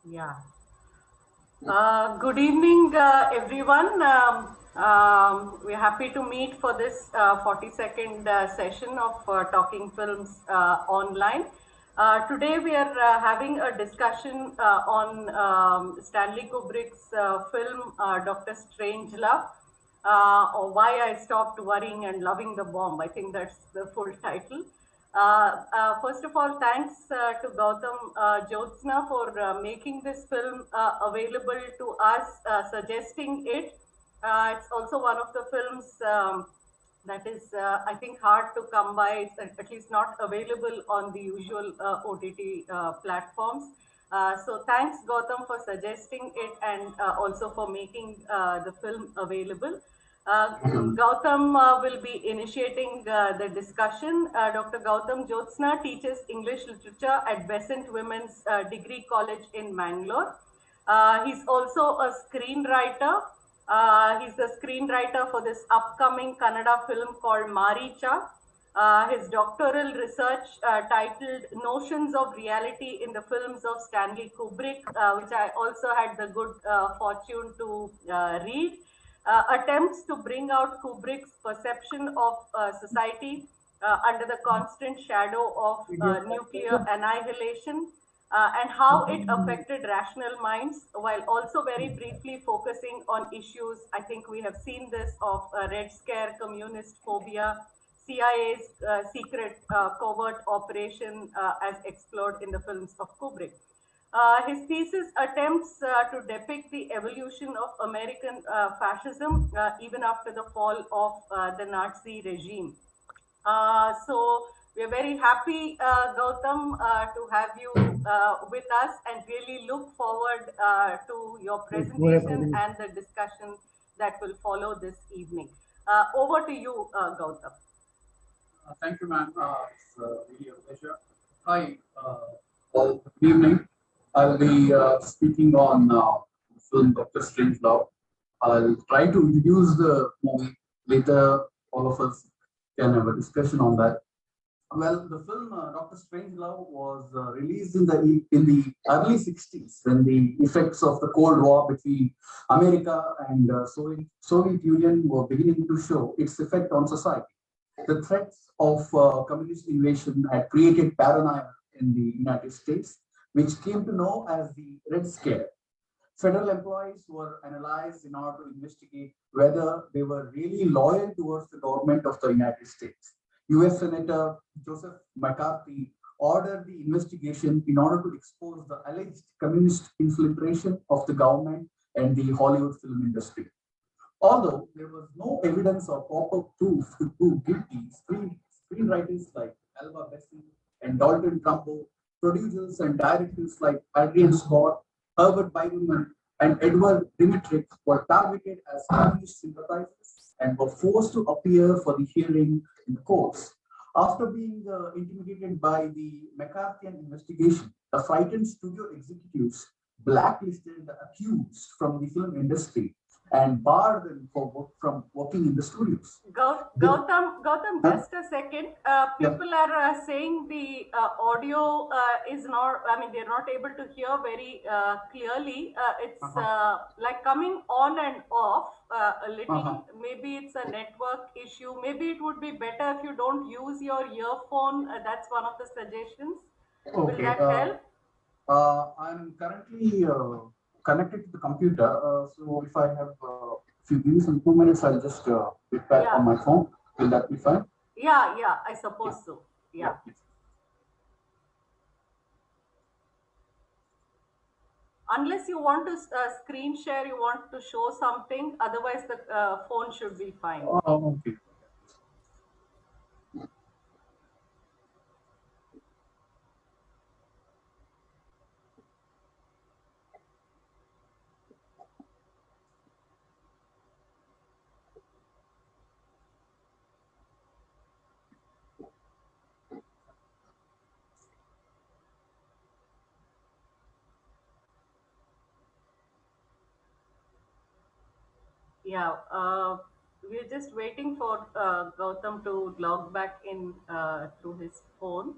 Yeah. Good evening, everyone. We're happy to meet for this 40-second session of Talking Films online. Today, we are having a discussion on Stanley Kubrick's film Dr. Strangelove, or Why I Stopped Worrying and Loving the Bomb. I think that's the full title. First of all, thanks to Gawtham Jyothsna for making this film available to us, suggesting it. It's also one of the films that is, I think, hard to come by. It's at least not available on the usual OTT platforms. So thanks, Gautam, for suggesting it and also for making the film available. Gautam will be initiating the discussion. Dr. Gautham Jyothsna teaches English literature at Besant Women's Degree College in Mangalore. He's also a screenwriter. He's the screenwriter for this upcoming Kannada film called Maricha. His doctoral research titled Notions of Reality in the Films of Stanley Kubrick, which I also had the good fortune to read, attempts to bring out Kubrick's perception of society under the constant shadow of nuclear annihilation and how it affected rational minds, while also very briefly focusing on issues. I think we have seen this of Red Scare, communist phobia, CIA's secret covert operation as explored in the films of Kubrick. His thesis attempts to depict the evolution of American fascism even after the fall of the Nazi regime. So we are very happy, Gautam, to have you with us and really look forward to your presentation and the discussion that will follow this evening. Over to you, Gautam. Thank you, ma'am. It's really a pleasure. Hi, well, good evening. I'll be speaking on the film Dr. Strangelove. I'll try to introduce the movie. Later, all of us can have a discussion on that. Well, the film Dr. Strangelove was released in the early 60s when the effects of the Cold War between America and Soviet Union were beginning to show its effect on society. The threats of communist invasion had created paranoia in the United States, which came to know as the Red Scare. Federal employees were analyzed in order to investigate whether they were really loyal towards the government of the United States. US Senator Joseph McCarthy ordered the investigation in order to expose the alleged communist infiltration of the government and the Hollywood film industry. Although there was no evidence or proper proof to prove guilty, screenwriters like Alva Bessie and Dalton Trumbo, producers and directors like Adrian Scott, Herbert Beigelman, and Edward Dimitrich were targeted as communist sympathizers and were forced to appear for the hearing in the courts. After being intimidated by the McCarthyan investigation, the frightened studio executives blacklisted the accused from the film industry and barred them from working in the studios. Gautam, just a second. People are saying the audio is not, I mean, they're not able to hear very clearly. It's like coming on and off a little. Maybe it's a network issue. Maybe it would be better if you don't use your earphone. That's one of the suggestions. Okay. Will that help? I'm currently connected to the computer. So if I have, if you give me some 2 minutes, I'll just get back on my phone. Will that be fine? Yeah, I suppose so. Yeah. Unless you want to screen share, you want to show something. Otherwise, the phone should be fine. Oh, okay. Yeah, we're just waiting for Gautam to log back in to his phone.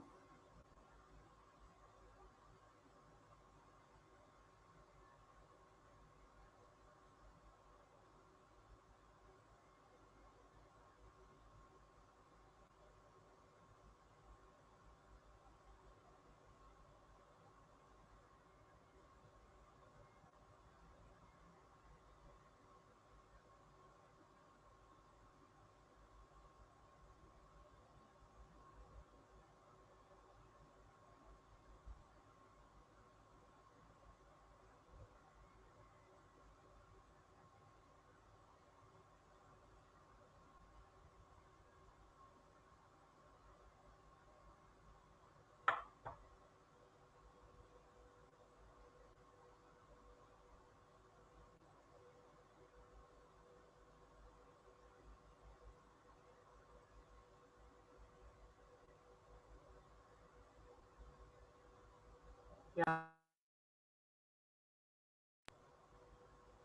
Yeah.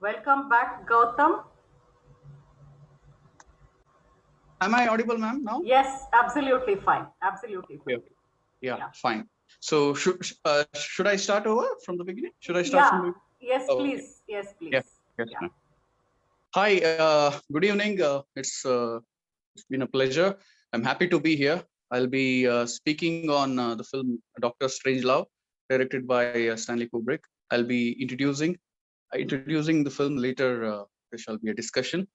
Welcome back, Gautam. Am I audible, ma'am, now? Yes, absolutely fine. Absolutely Okay, fine. okay. Yeah, Yeah. fine. So should I start over from the beginning? Should I start from the Yeah. beginning? Yes, Oh, okay. please. Yes, Yeah. please. Yes, Yeah. ma'am. Hi. Good evening. It's been a pleasure. I'm happy to be here. I'll be speaking on the film Doctor Strangelove, directed by Stanley Kubrick. I'll be introducing the film later. There shall be a discussion.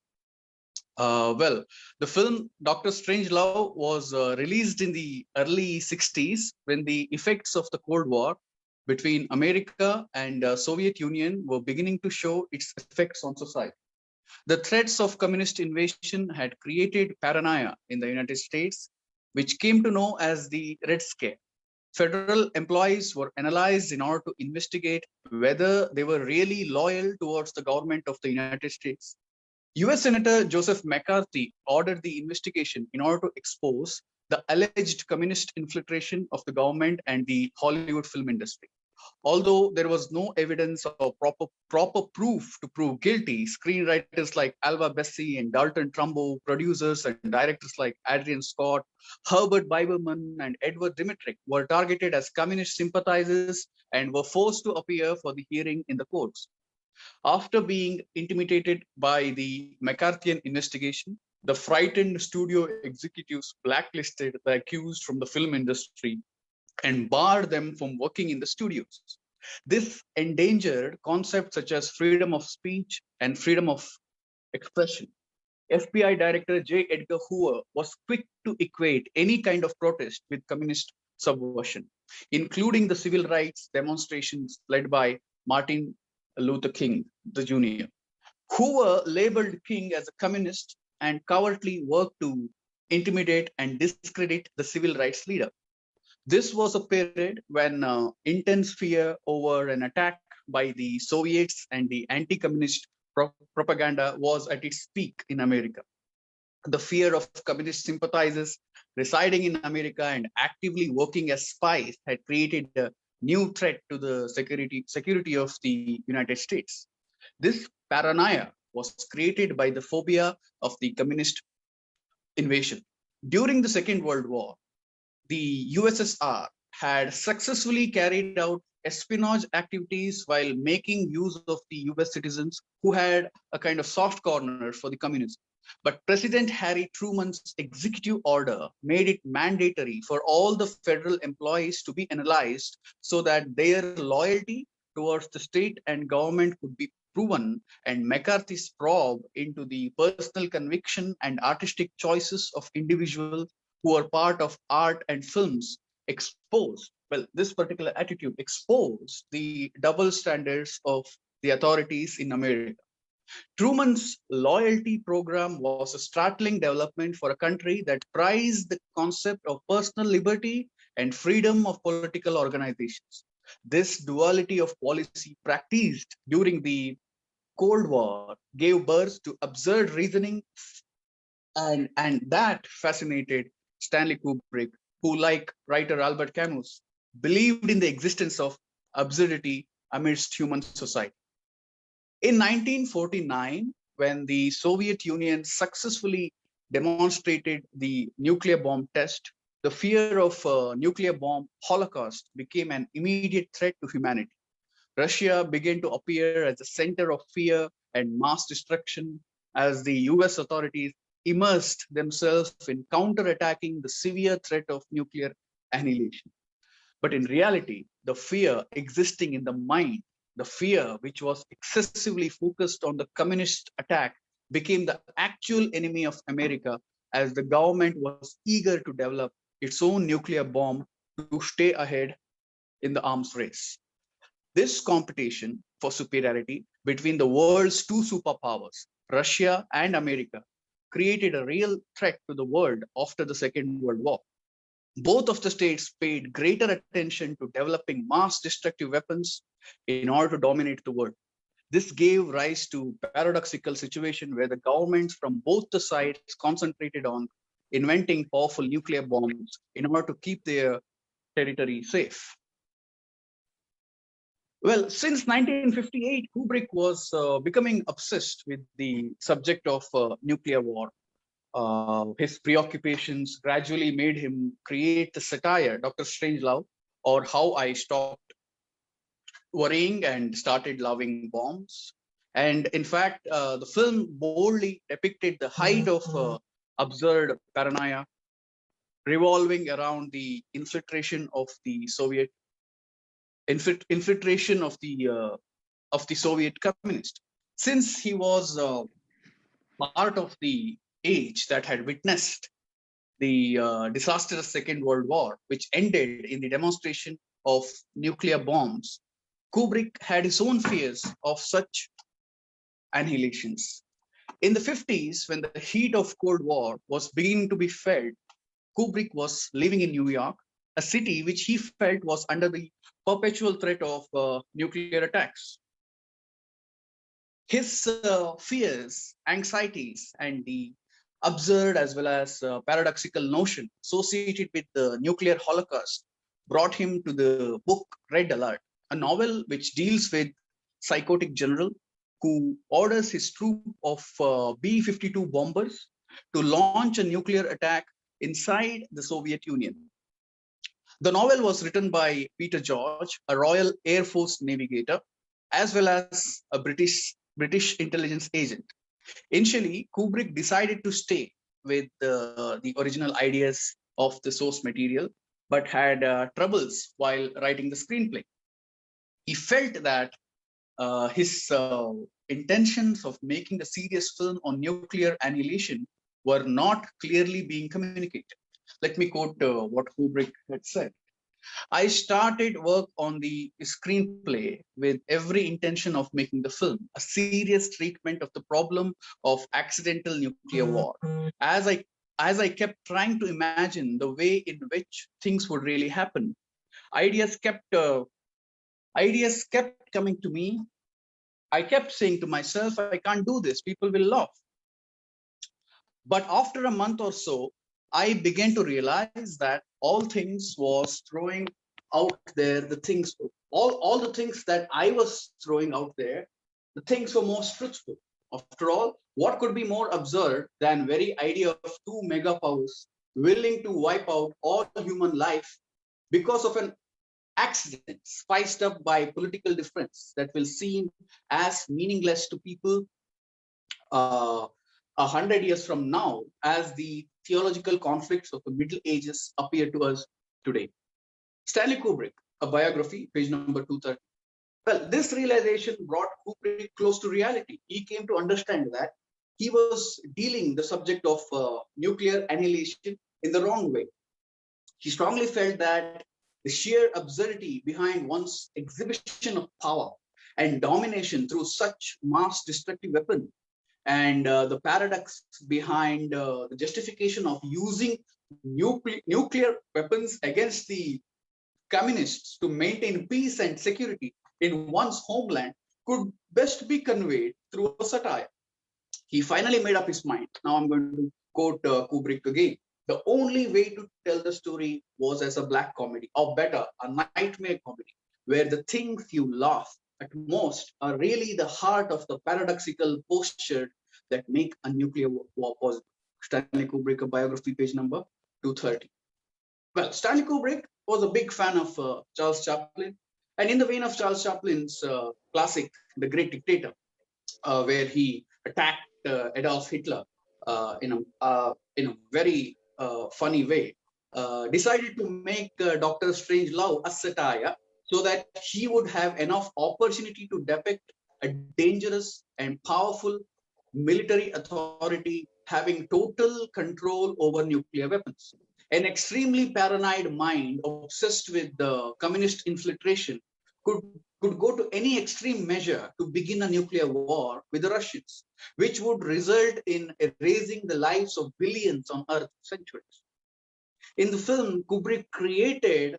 Well, the film Doctor Strangelove was released in the early 60s when the effects of the Cold War between America and Soviet Union were beginning to show its effects on society. The threats of communist invasion had created paranoia in the United States, which came to know as the Red Scare. Federal employees were analyzed in order to investigate whether they were really loyal towards the government of the United States. US Senator Joseph McCarthy ordered the investigation in order to expose the alleged communist infiltration of the government and the Hollywood film industry. Although there was no evidence or proper proof to prove guilty, screenwriters like Alva Bessie and Dalton Trumbo, producers and directors like Adrian Scott, Herbert Biberman, and Edward Dmytryk were targeted as communist sympathizers and were forced to appear for the hearing in the courts. After being intimidated by the McCarthyian investigation, the frightened studio executives blacklisted the accused from the film industry and barred them from working in the studios. This endangered concepts such as freedom of speech and freedom of expression. FBI Director J. Edgar Hoover was quick to equate any kind of protest with communist subversion, including the civil rights demonstrations led by Martin Luther King the Jr. Hoover labeled King as a communist and covertly worked to intimidate and discredit the civil rights leader. This was a period when intense fear over an attack by the Soviets and the anti communist propaganda was at its peak in America. The fear of communist sympathizers residing in America and actively working as spies had created a new threat to the security of the United States. This paranoia was created by the phobia of the communist invasion. During the Second World War, the USSR had successfully carried out espionage activities while making use of the US citizens who had a kind of soft corner for the communism. But President Harry Truman's executive order made it mandatory for all the federal employees to be analyzed so that their loyalty towards the state and government could be proven, and McCarthy's probe into the personal conviction and artistic choices of individuals who are part of art and films exposed, well, this particular attitude exposed the double standards of the authorities in America. Truman's loyalty program was a startling development for a country that prized the concept of personal liberty and freedom of political organizations. This duality of policy practiced during the Cold War gave birth to absurd reasoning, and that fascinated Stanley Kubrick, who, like writer Albert Camus, believed in the existence of absurdity amidst human society. In 1949, when the Soviet Union successfully demonstrated the nuclear bomb test, the fear of a nuclear bomb holocaust became an immediate threat to humanity. Russia began to appear as a center of fear and mass destruction as the US authorities immersed themselves in counterattacking the severe threat of nuclear annihilation. But in reality, the fear existing in the mind, the fear which was excessively focused on the communist attack, became the actual enemy of America as the government was eager to develop its own nuclear bomb to stay ahead in the arms race. This competition for superiority between the world's two superpowers, Russia and America, created a real threat to the world after the Second World War. Both of the states paid greater attention to developing mass destructive weapons in order to dominate the world. This gave rise to a paradoxical situation where the governments from both the sides concentrated on inventing powerful nuclear bombs in order to keep their territory safe. Well, since 1958, Kubrick was becoming obsessed with the subject of nuclear war. His preoccupations gradually made him create the satire, Dr. Strangelove, or How I Stopped Worrying and Started Loving Bombs. And in fact, the film boldly depicted the height of absurd paranoia revolving around the infiltration of the infiltration of the Soviet communist. Since he was part of the age that had witnessed the disastrous Second World War, which ended in the demonstration of nuclear bombs, Kubrick had his own fears of such annihilations. In the 50s, when the heat of Cold War was beginning to be felt, Kubrick was living in New York, a city which he felt was under the perpetual threat of nuclear attacks. His fears, anxieties, and the absurd as well as paradoxical notion associated with the nuclear holocaust brought him to the book Red Alert, a novel which deals with psychotic general who orders his troop of B-52 bombers to launch a nuclear attack inside the Soviet Union. The novel was written by Peter George, a Royal Air Force navigator, as well as a British intelligence agent. Initially, Kubrick decided to stay with the original ideas of the source material, but had troubles while writing the screenplay. He felt that his intentions of making a serious film on nuclear annihilation were not clearly being communicated. Let me quote what Kubrick had said. I started work on the screenplay with every intention of making the film a serious treatment of the problem of accidental nuclear war. As I as I kept trying to imagine the way in which things would really happen, ideas kept ideas kept coming to me. I kept saying to myself, I can't do this. People will laugh. But after a month or so, I began to realize that all things was throwing out there, the things, all the things that I was throwing out there, the things were most truthful. After all, what could be more absurd than very idea of two mega powers willing to wipe out all human life because of an accident spiced up by political difference that will seem as meaningless to people uh, 100 years from now as the theological conflicts of the Middle Ages appear to us today. Stanley Kubrick, a biography, page number 230. Well, this realization brought Kubrick close to reality. He came to understand that he was dealing the subject of nuclear annihilation in the wrong way. He strongly felt that the sheer absurdity behind one's exhibition of power and domination through such mass destructive weapon and the paradox behind the justification of using nuclear weapons against the communists to maintain peace and security in one's homeland could best be conveyed through a satire. He finally made up his mind. Now I'm going to quote Kubrick again. The only way to tell the story was as a black comedy, or better, a nightmare comedy, where the things you laugh at most are really the heart of the paradoxical posture that make a nuclear war possible. Stanley Kubrick, a biography, page number 230. Well, Stanley Kubrick was a big fan of Charles Chaplin, and in the vein of Charles Chaplin's classic, The Great Dictator, where he attacked Adolf Hitler in a very funny way, decided to make Dr. Strangelove a satire so that he would have enough opportunity to depict a dangerous and powerful military authority having total control over nuclear weapons. An extremely paranoid mind obsessed with the communist infiltration could, could go to any extreme measure to begin a nuclear war with the Russians, which would result in erasing the lives of billions on Earth for centuries. In the film, Kubrick created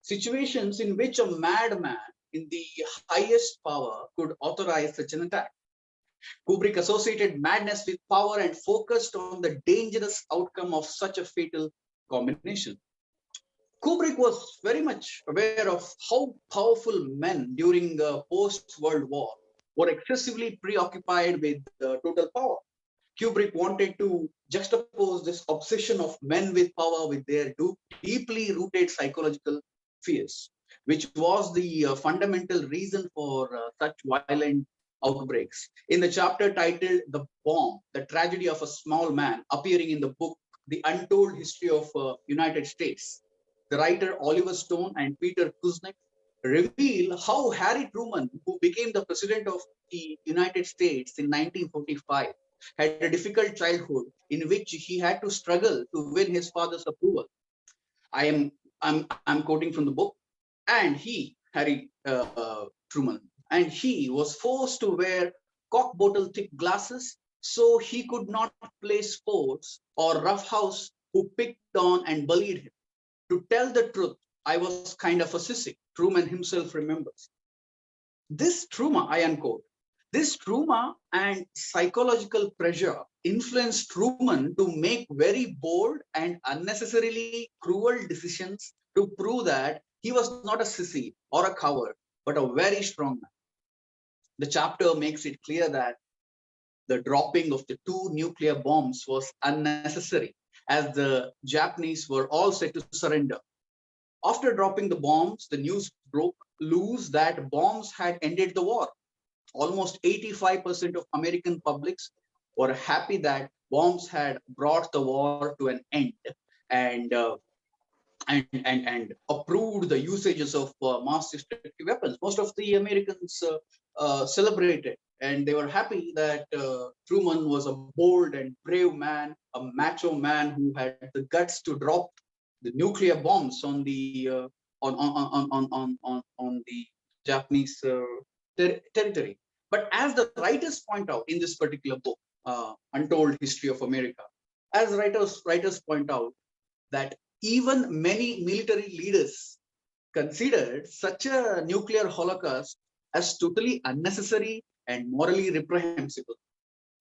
situations in which a madman in the highest power could authorize such an attack. Kubrick associated madness with power and focused on the dangerous outcome of such a fatal combination. Kubrick was very much aware of how powerful men during the post-World War were excessively preoccupied with total power. Kubrick wanted to juxtapose this obsession of men with power with their deeply rooted psychological fears, which was the fundamental reason for such violent outbreaks. In the chapter titled The Bomb, the tragedy of a small man, appearing in the book The Untold History of United States, the writer Oliver Stone and Peter Kuznick reveal how Harry Truman, who became the president of the United States in 1945, had a difficult childhood in which he had to struggle to win his father's approval. I am I'm quoting from the book. And he, Harry Truman, and he was forced to wear cock bottle thick glasses so he could not play sports or roughhouse who picked on and bullied him. To tell the truth, I was kind of a sissy, Truman himself remembers. This trauma, I unquote, this trauma and psychological pressure influenced Truman to make very bold and unnecessarily cruel decisions to prove that he was not a sissy or a coward, but a very strong man. The chapter makes it clear that the dropping of the two nuclear bombs was unnecessary, as the Japanese were all set to surrender. After dropping the bombs, the news broke loose that bombs had ended the war. Almost 85% of American publics were happy that bombs had brought the war to an end, and and approved the usages of mass destructive weapons. Most of the Americans celebrated, and they were happy that Truman was a bold and brave man, a macho man who had the guts to drop the nuclear bombs on the on the Japanese territory. But as the writers point out in this particular book, Untold History of America, as writers point out that even many military leaders considered such a nuclear holocaust as totally unnecessary and morally reprehensible.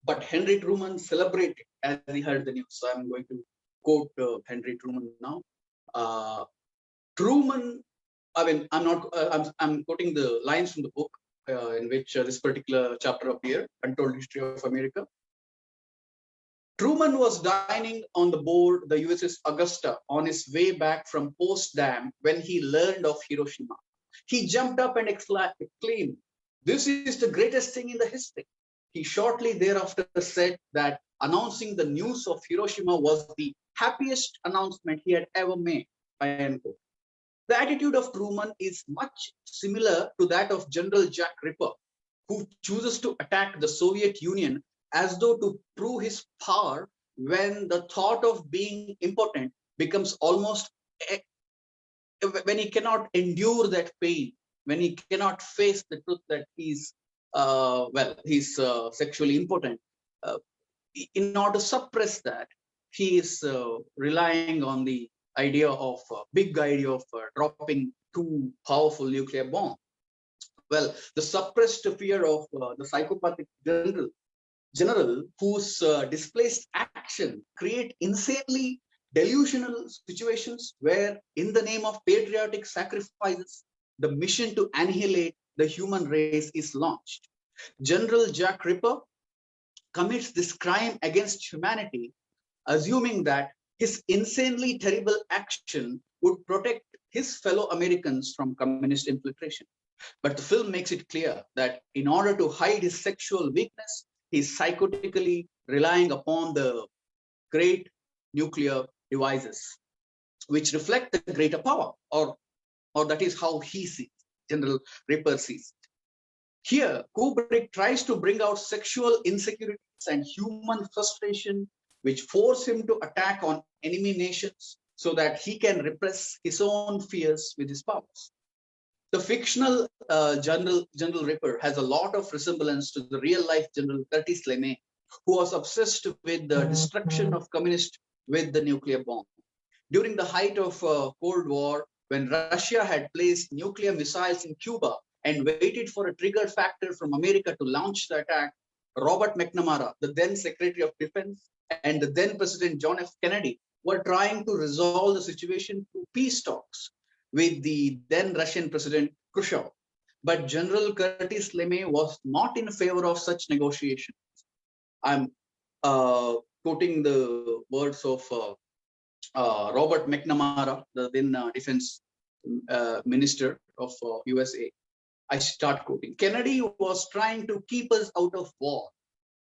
But Henry Truman celebrated as he heard the news. So I'm going to quote Henry Truman now. Truman, I mean, I'm not, I'm quoting the lines from the book in which this particular chapter appeared, Untold History of America. Truman was dining on the board the USS Augusta on his way back from Potsdam when he learned of Hiroshima. He jumped up and exclaimed, "This is the greatest thing in the history." He shortly thereafter said that announcing the news of Hiroshima was the happiest announcement he had ever made. The attitude of Truman is much similar to that of General Jack Ripper, who chooses to attack the Soviet Union as though to prove his power when the thought of being impotent becomes almost, when he cannot endure that pain, when he cannot face the truth that he's, he's sexually impotent. In order to suppress that, he is relying on the big idea of dropping two powerful nuclear bombs. Well, the suppressed fear of the psychopathic general whose displaced action create insanely delusional situations where, in the name of patriotic sacrifices, the mission to annihilate the human race is launched. General Jack Ripper commits this crime against humanity, assuming that his insanely terrible action would protect his fellow Americans from communist infiltration. But the film makes it clear that in order to hide his sexual weakness, he's psychotically relying upon the great nuclear devices, which reflect the greater power, or that is how he sees, General Ripper sees it. Here, Kubrick tries to bring out sexual insecurities and human frustration, which force him to attack on enemy nations so that he can repress his own fears with his powers. The fictional General Ripper has a lot of resemblance to the real-life General Curtis LeMay, who was obsessed with the destruction of communists with the nuclear bomb. During the height of Cold War, when Russia had placed nuclear missiles in Cuba and waited for a trigger factor from America to launch the attack, Robert McNamara, the then Secretary of Defense, and the then President John F. Kennedy were trying to resolve the situation through peace talks with the then Russian President Khrushchev. But General Curtis LeMay was not in favor of such negotiation. I'm quoting the words of Robert McNamara, the then defense minister of USA. I start quoting. Kennedy was trying to keep us out of war,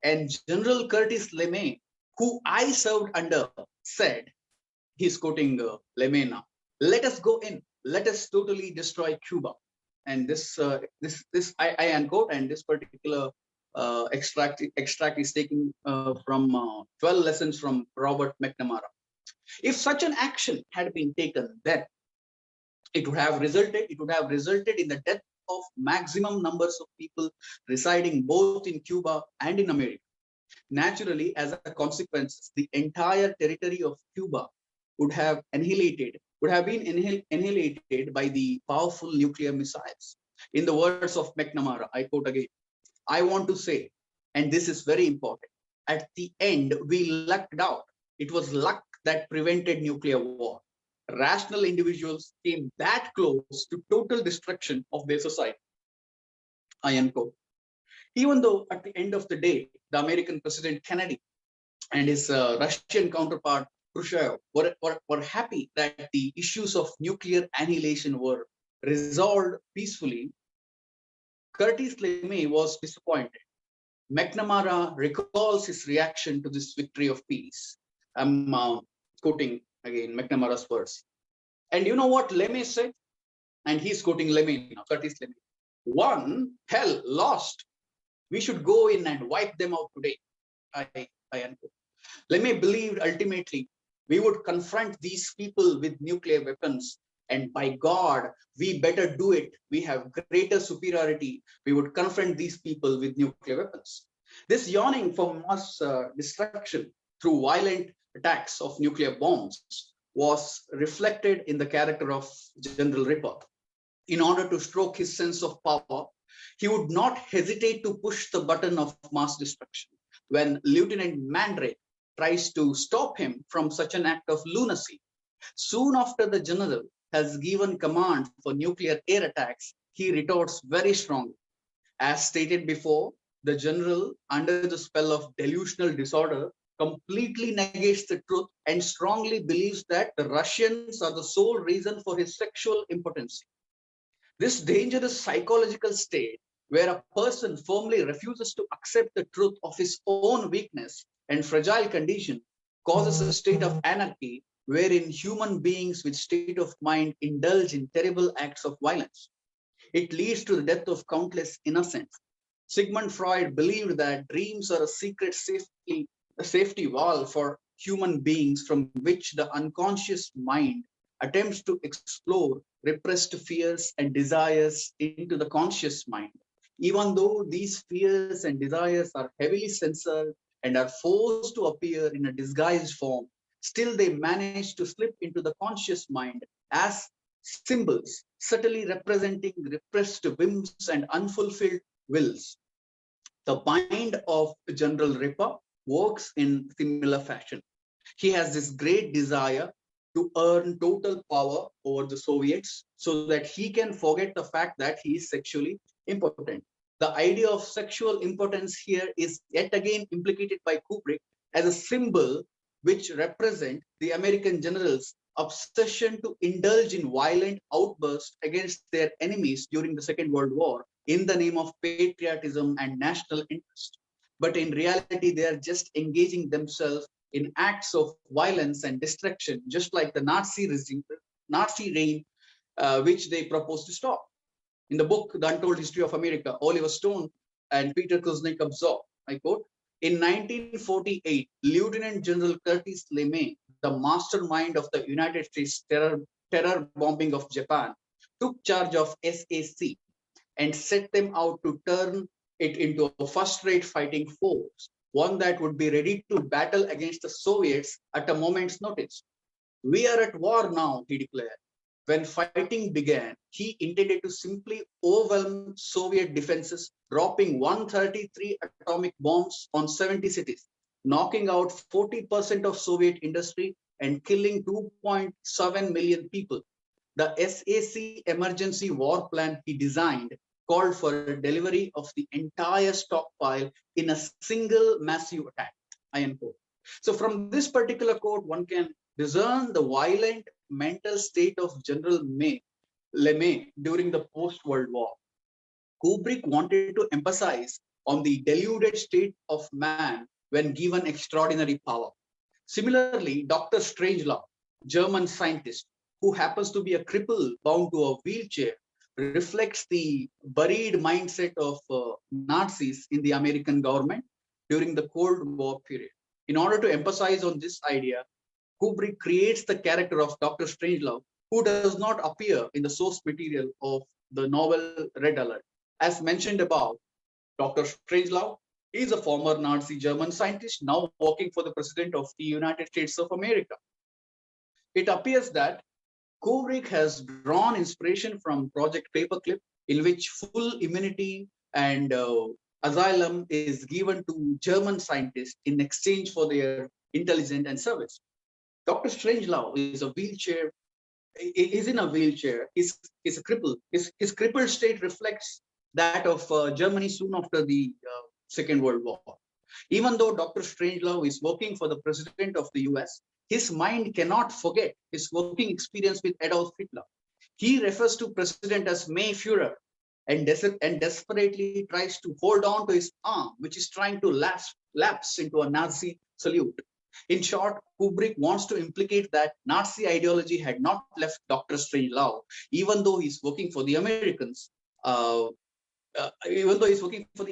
and General Curtis LeMay, who I served under, said, he's quoting LeMay now, let us go in, let us totally destroy Cuba. And this I unquote, and this particular extract is taken from 12 lessons from Robert McNamara. If such an action had been taken, then it would have resulted in the death of maximum numbers of people residing both in Cuba and in America. Naturally, as a consequence, the entire territory of Cuba would have been annihilated by the powerful nuclear missiles. In the words of McNamara, I quote again, I want to say, and this is very important, at the end, we lucked out. It was luck that prevented nuclear war. Rational individuals came that close to total destruction of their society. I unquote. Even though at the end of the day, the American President Kennedy and his Russian counterpart Khrushchev were happy that the issues of nuclear annihilation were resolved peacefully, Curtis LeMay was disappointed. McNamara recalls his reaction to this victory of peace. I'm quoting again McNamara's words. And you know what LeMay said? And he's quoting LeMay now, Curtis LeMay. One, hell, lost. We should go in and wipe them out today. I unquote. LeMay believed ultimately we would confront these people with nuclear weapons, and by God, we better do it. We have greater superiority. We would confront these people with nuclear weapons. This yearning for mass destruction through violent attacks of nuclear bombs was reflected in the character of General Ripper. In order to stroke his sense of power, he would not hesitate to push the button of mass destruction. When Lieutenant Mandrake tries to stop him from such an act of lunacy, soon after the general has given command for nuclear air attacks, he retorts very strongly. As stated before, the general, under the spell of delusional disorder, completely negates the truth and strongly believes that the Russians are the sole reason for his sexual impotency. This dangerous psychological state, where a person firmly refuses to accept the truth of his own weakness and fragile condition, causes a state of anarchy wherein human beings with state of mind indulge in terrible acts of violence. It leads to the death of countless innocents. Sigmund Freud believed that dreams are a secret safety valve for human beings from which the unconscious mind attempts to explore repressed fears and desires into the conscious mind. Even though these fears and desires are heavily censored and are forced to appear in a disguised form, still they manage to slip into the conscious mind as symbols, subtly representing repressed whims and unfulfilled wills. The mind of General Ripper works in similar fashion. He has this great desire to earn total power over the Soviets so that he can forget the fact that he is sexually impotent. The idea of sexual impotence here is yet again implicated by Kubrick as a symbol which represent the American generals' obsession to indulge in violent outbursts against their enemies during the Second World War in the name of patriotism and national interest. But in reality, they are just engaging themselves in acts of violence and destruction, just like the Nazi reign, which they proposed to stop. In the book, The Untold History of America, Oliver Stone and Peter Kuznick observe, I quote, in 1948, Lieutenant General Curtis LeMay, the mastermind of the United States terror bombing of Japan, took charge of SAC and set them out to turn it into a first-rate fighting force, one that would be ready to battle against the Soviets at a moment's notice. We are at war now, he declared. When fighting began, he intended to simply overwhelm Soviet defenses, dropping 133 atomic bombs on 70 cities, knocking out 40% of Soviet industry and killing 2.7 million people. The SAC emergency war plan he designed called for delivery of the entire stockpile in a single massive attack. I unquote. So from this particular quote, one can discern the violent mental state of General LeMay during the post-World War. Kubrick wanted to emphasize on the deluded state of man when given extraordinary power. Similarly, Dr. Strangelove, German scientist who happens to be a cripple bound to a wheelchair, reflects the buried mindset of Nazis in the American government during the Cold War period. In order to emphasize on this idea, Kubrick creates the character of Dr. Strangelove, who does not appear in the source material of the novel Red Alert. As mentioned above, Dr. Strangelove is a former Nazi German scientist now working for the President of the United States of America. It appears that Kubrick has drawn inspiration from Project Paperclip, in which full immunity and asylum is given to German scientists in exchange for their intelligence and service. Dr. Strangelove is in a wheelchair. He's a cripple. His crippled state reflects that of Germany soon after the Second World War. Even though Dr. Strangelove is working for the President of the US, his mind cannot forget his working experience with Adolf Hitler. He refers to President as May Führer and desperately tries to hold on to his arm, which is trying to lapse into a Nazi salute. In short, Kubrick wants to implicate that Nazi ideology had not left Dr. Strangelove, even though he's working for the Americans. Even though he's working for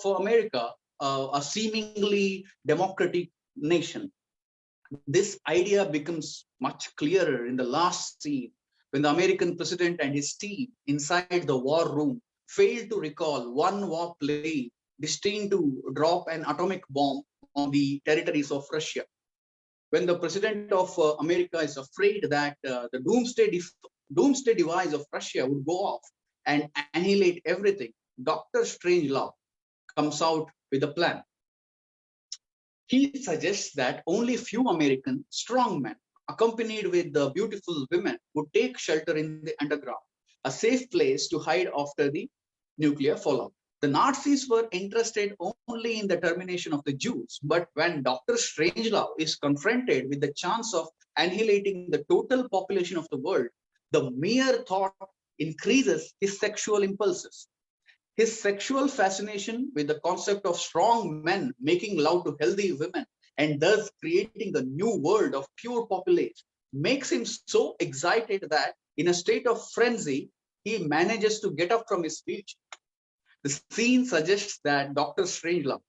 for America, a seemingly democratic nation. This idea becomes much clearer in the last scene when the American president and his team inside the war room failed to recall one war plane destined to drop an atomic bomb on the territories of Russia. When the president of America is afraid that the doomsday device of Russia would go off and annihilate everything, Dr. Strangelove comes out with a plan. He suggests that only few American strong men, accompanied with the beautiful women, would take shelter in the underground, a safe place to hide after the nuclear fallout. The Nazis were interested only in the termination of the Jews, but when Dr. Strangelove is confronted with the chance of annihilating the total population of the world, the mere thought increases his sexual impulses. His sexual fascination with the concept of strong men making love to healthy women and thus creating a new world of pure populace makes him so excited that in a state of frenzy, he manages to get up from his wheelchair. The scene suggests that Dr. Strangelove,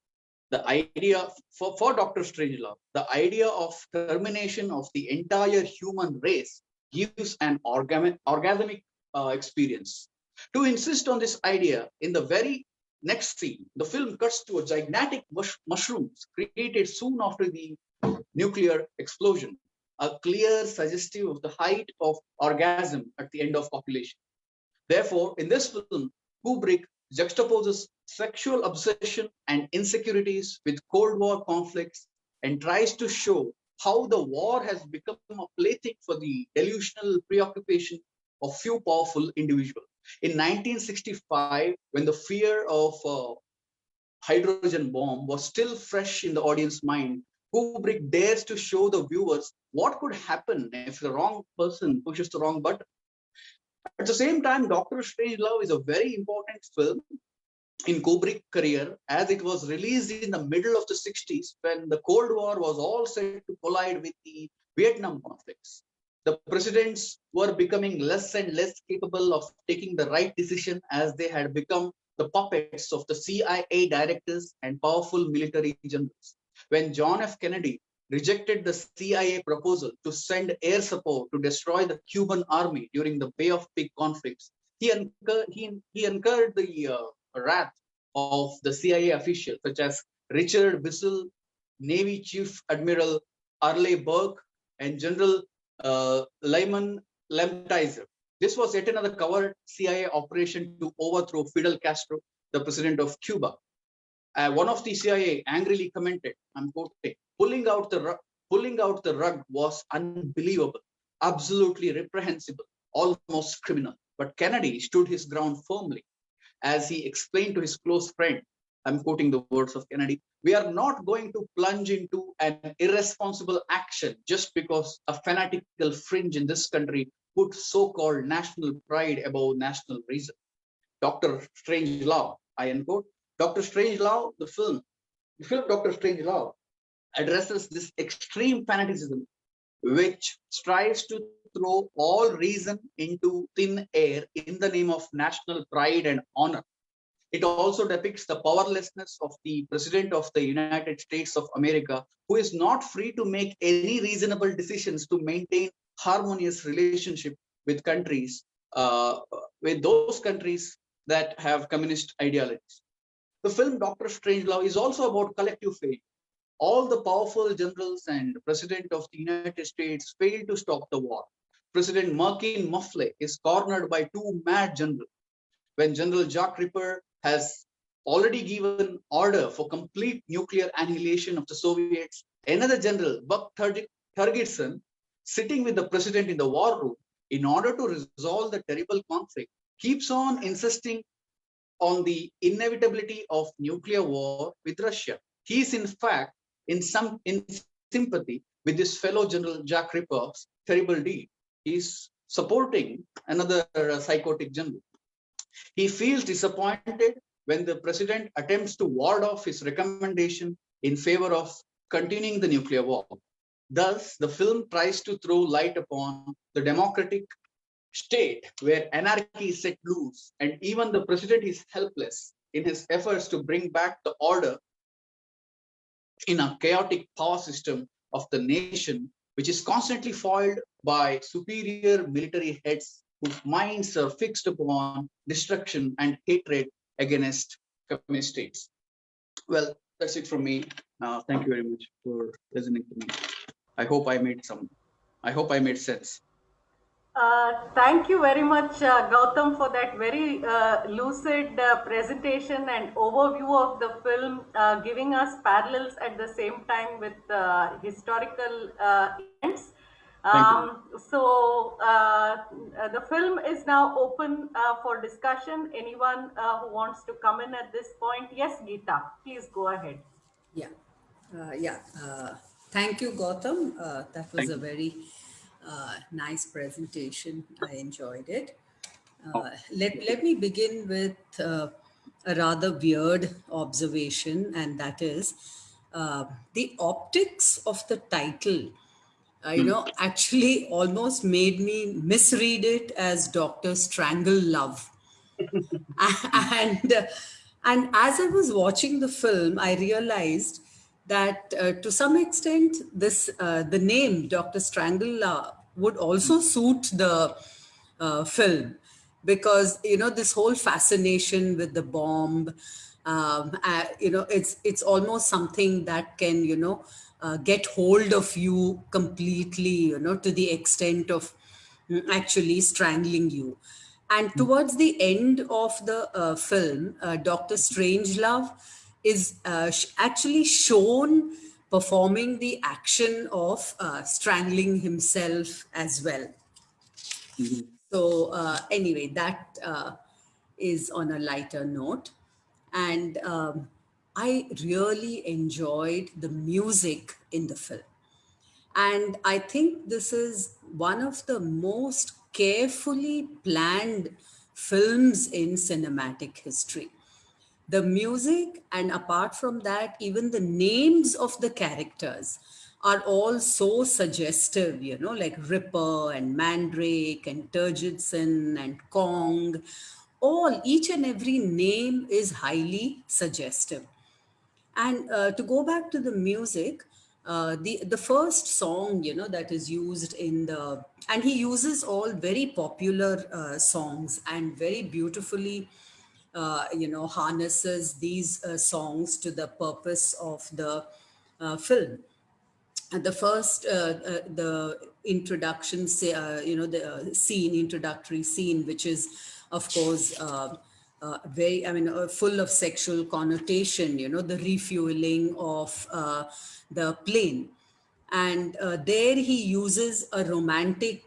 the idea for Dr. Strangelove, the idea of termination of the entire human race gives an orgasmic experience. To insist on this idea, in the very next scene, the film cuts to a gigantic mushrooms created soon after the nuclear explosion, a clear suggestive of the height of orgasm at the end of copulation. Therefore, in this film, Kubrick juxtaposes sexual obsession and insecurities with Cold War conflicts and tries to show how the war has become a plaything for the delusional preoccupation of few powerful individuals. In 1965, when the fear of hydrogen bomb was still fresh in the audience mind, Kubrick dares to show the viewers what could happen if the wrong person pushes the wrong button. At the same time, Dr. Strangelove is a very important film in Kubrick's career, as it was released in the middle of the 60s when the Cold War was all set to collide with the Vietnam conflicts. The presidents were becoming less and less capable of taking the right decision as they had become the puppets of the CIA directors and powerful military generals. When John F. Kennedy rejected the CIA proposal to send air support to destroy the Cuban army during the Bay of Pigs conflicts, he incurred the wrath of the CIA officials such as Richard Bissell, Navy Chief Admiral Arleigh Burke, and General Lyman Lemtizer. This was yet another covert CIA operation to overthrow Fidel Castro, the president of Cuba. One of the CIA angrily commented, I'm quoting, pulling out pulling out the rug was unbelievable, absolutely reprehensible, almost criminal. But Kennedy stood his ground firmly as he explained to his close friend. I'm quoting the words of Kennedy: "We are not going to plunge into an irresponsible action just because a fanatical fringe in this country put so-called national pride above national reason." Dr. Strangelove, I unquote. Dr. Strangelove, the film Dr. Strangelove addresses this extreme fanaticism which strives to throw all reason into thin air in the name of national pride and honor. It also depicts the powerlessness of the President of the United States of America, who is not free to make any reasonable decisions to maintain harmonious relationship with countries, with those countries that have communist ideologies. The film Dr. Strangelove is also about collective failure. All the powerful generals and President of the United States failed to stop the war. President Markin Muffley is cornered by two mad generals. When General Jack Ripper has already given order for complete nuclear annihilation of the Soviets, another general, Buck Thurgidson, sitting with the president in the war room in order to resolve the terrible conflict, keeps on insisting on the inevitability of nuclear war with Russia. He is in fact in sympathy with this fellow General Jack Ripper's terrible deed. He is supporting another psychotic general. He feels disappointed when the president attempts to ward off his recommendation in favor of continuing the nuclear war. Thus, the film tries to throw light upon the democratic state where anarchy is set loose, and even the president is helpless in his efforts to bring back the order in a chaotic power system of the nation, which is constantly foiled by superior military heads whose minds are fixed upon destruction and hatred against communist states. Well, that's it from me. Thank you very much for listening to me. I hope I made sense. Thank you very much, Gautam, for that very lucid presentation and overview of the film, giving us parallels at the same time with historical events. The film is now open for discussion. Anyone who wants to come in at this point? Yes, Geeta, please go ahead. Yeah, yeah. Thank you, Gautam. That was Thank a you. very nice presentation. I enjoyed it. Oh, Let me begin with a rather weird observation, and that is the optics of the title. Actually almost made me misread it as Dr. Strangle Love. and and as I was watching the film, I realized that to some extent this the name Dr. Strangle would also suit the film, because this whole fascination with the bomb, it's almost something that can get hold of you completely, to the extent of actually strangling you. And towards the end of the film, Dr. Strangelove is actually shown performing the action of strangling himself as well. mhm. So anyway, that is on a lighter note. And I really enjoyed the music in the film. And I think this is one of the most carefully planned films in cinematic history. The music, and apart from that, even the names of the characters are all so suggestive, like Ripper and Mandrake and Turgidson and Kong. Each and every name is highly suggestive. And to go back to the music, the first song, that is used in the, and he uses all very popular songs and very beautifully, harnesses these songs to the purpose of the film. And the first, the introduction, introductory scene, which is, of course, full of sexual connotation, the refueling of the plane. And there he uses a romantic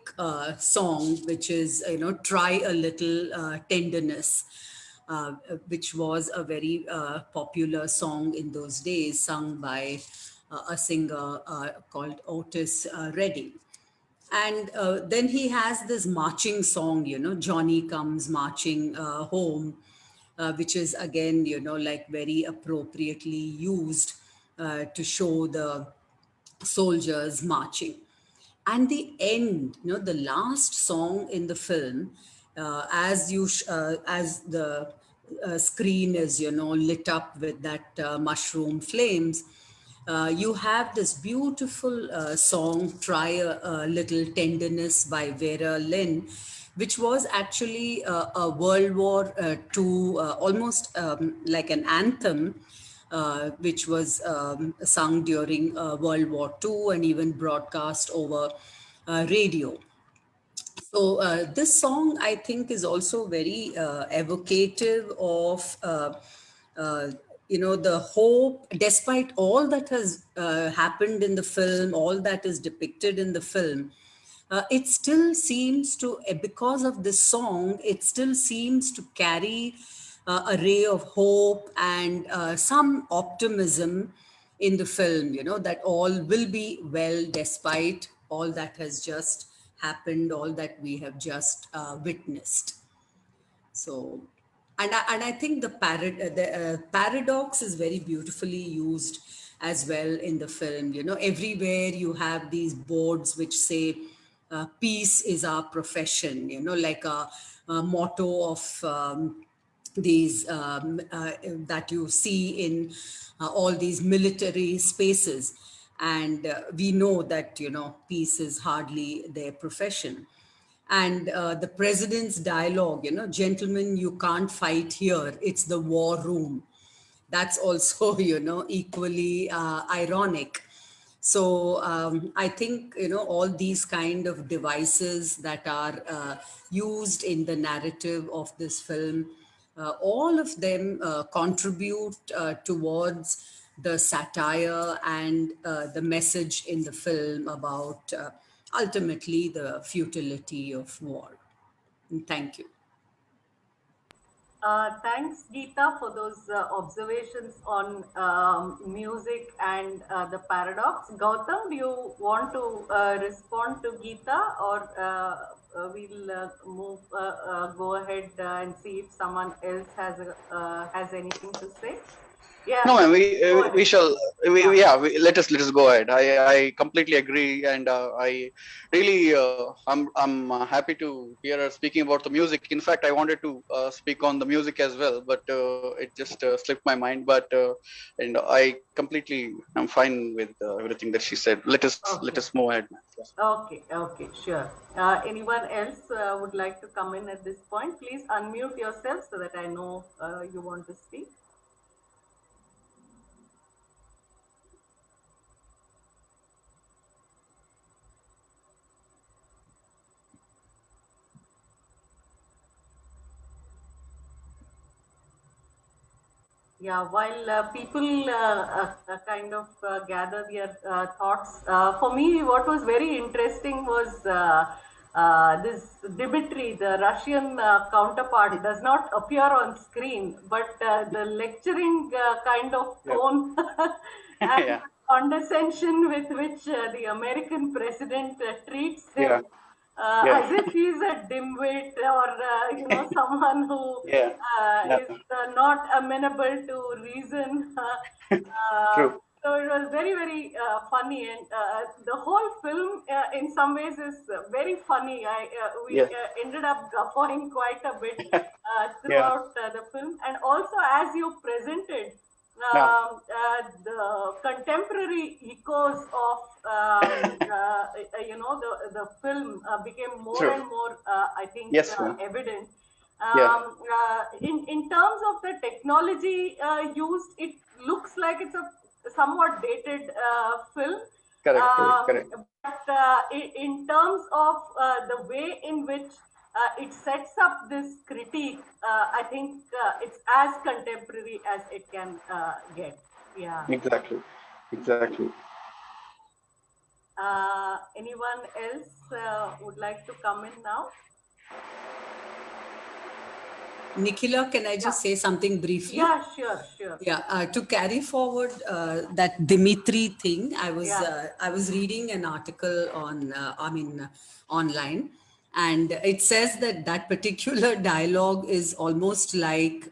song, which is, Try a Little Tenderness, which was a very popular song in those days, sung by a singer called Otis Redding. And then he has this marching song, Johnny Comes Marching Home, which is again, like very appropriately used to show the soldiers marching. And the end, the last song in the film, as the screen is, lit up with that mushroom flames, you have this beautiful song, Try a Little Tenderness by Vera Lynn, which was actually a World War II, almost like an anthem, which was sung during World War II and even broadcast over radio. So this song, I think, is also very evocative of, uh, the hope, despite all that has happened in the film, all that is depicted in the film. It still seems to, because of this song, it still seems to carry a ray of hope and some optimism in the film, that all will be well despite all that has just happened, all that we have just witnessed. So, and I think the paradox is very beautifully used as well in the film. Everywhere you have these boards which say, "Peace is our profession." Like a motto of these that you see in all these military spaces, and we know that peace is hardly their profession. And the president's dialogue, "Gentlemen, you can't fight here, it's the war room." That's also equally ironic. So I think all these kind of devices that are used in the narrative of this film, all of them contribute towards the satire and the message in the film about ultimately the futility of war. And thank you. Thanks, Geeta, for those observations on music and the paradox. Gautam, do you want to respond to Geeta, or we'll go ahead and see if someone else has anything to say? Yeah, No, ma'am. go We ahead. shall. Yeah. Yeah. Let us go ahead. I completely agree, and I really I'm happy to hear her speaking about the music. In fact, I wanted to speak on the music as well, but it just slipped my mind. But and I completely am fine with everything that she said. Let Okay. us move ahead, ma'am. Yeah. Okay, okay, sure. Anyone else would like to come in at this point? Please unmute yourself so that I know you want to speak. Yeah, while people kind of gather their thoughts, for me, what was very interesting was this Dimitri, the Russian counterpart, does not appear on screen, but the lecturing kind of Yeah. tone and Yeah. condescension with which the American president treats Yeah. him Yeah. as if he's a dimwit or someone who Yeah. Yeah. is not amenable to reason. Uh, True. so it was very very funny, and the whole film in some ways is very funny. We Yeah. ended up guffawing quite a bit Yeah. throughout the film, and also as you presented Yeah. the contemporary echoes of the film became more True. and more I think Yes, ma'am. evident. Yeah. In terms of the technology used, it looks like it's a somewhat dated film. Correct. Correct. Correct. But in terms of the way in which it sets up this critique, I think it's as contemporary as it can get. Yeah. Exactly. Exactly. Anyone else would like to come in now? Nikhila, can I just say something briefly? Yeah, sure, sure. Yeah, to carry forward that Dimitri thing, Yeah. I was reading an article on online, and it says that that particular dialogue is almost like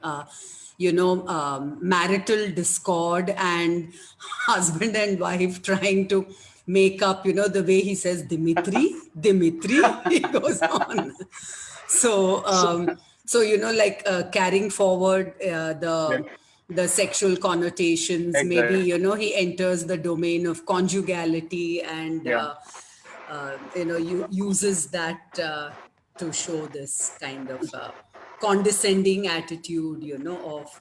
marital discord and husband and wife trying to make up. The way he says Dimitri, Dimitri, he goes on. So like carrying forward Yeah, the sexual connotations, maybe exactly. he enters the domain of conjugality, and Yeah, uses that to show this kind of condescending attitude of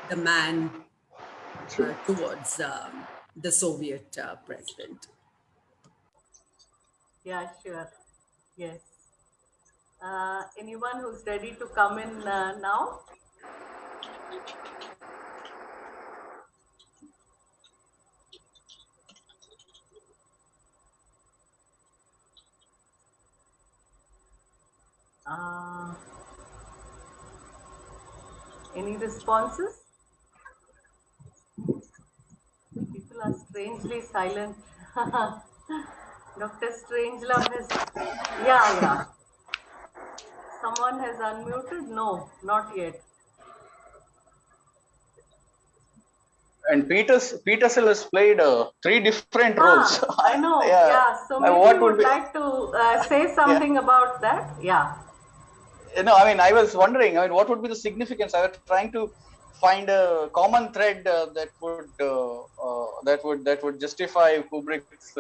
the man true. towards the Soviet president. Yeah, sure. Yes. Anyone who's ready to come in now? Uh, any responses? People are strangely silent. Dr. Strangelove has. Yeah, yeah. Someone has unmuted? No, not yet. And Peterson has played three different roles. I know. Yeah, Yeah. So maybe what you would would be? like to say Yeah, something about that. Yeah. no, I mean, I was wondering. I mean, what would be the significance? I was trying to find a common thread that would justify Kubrick's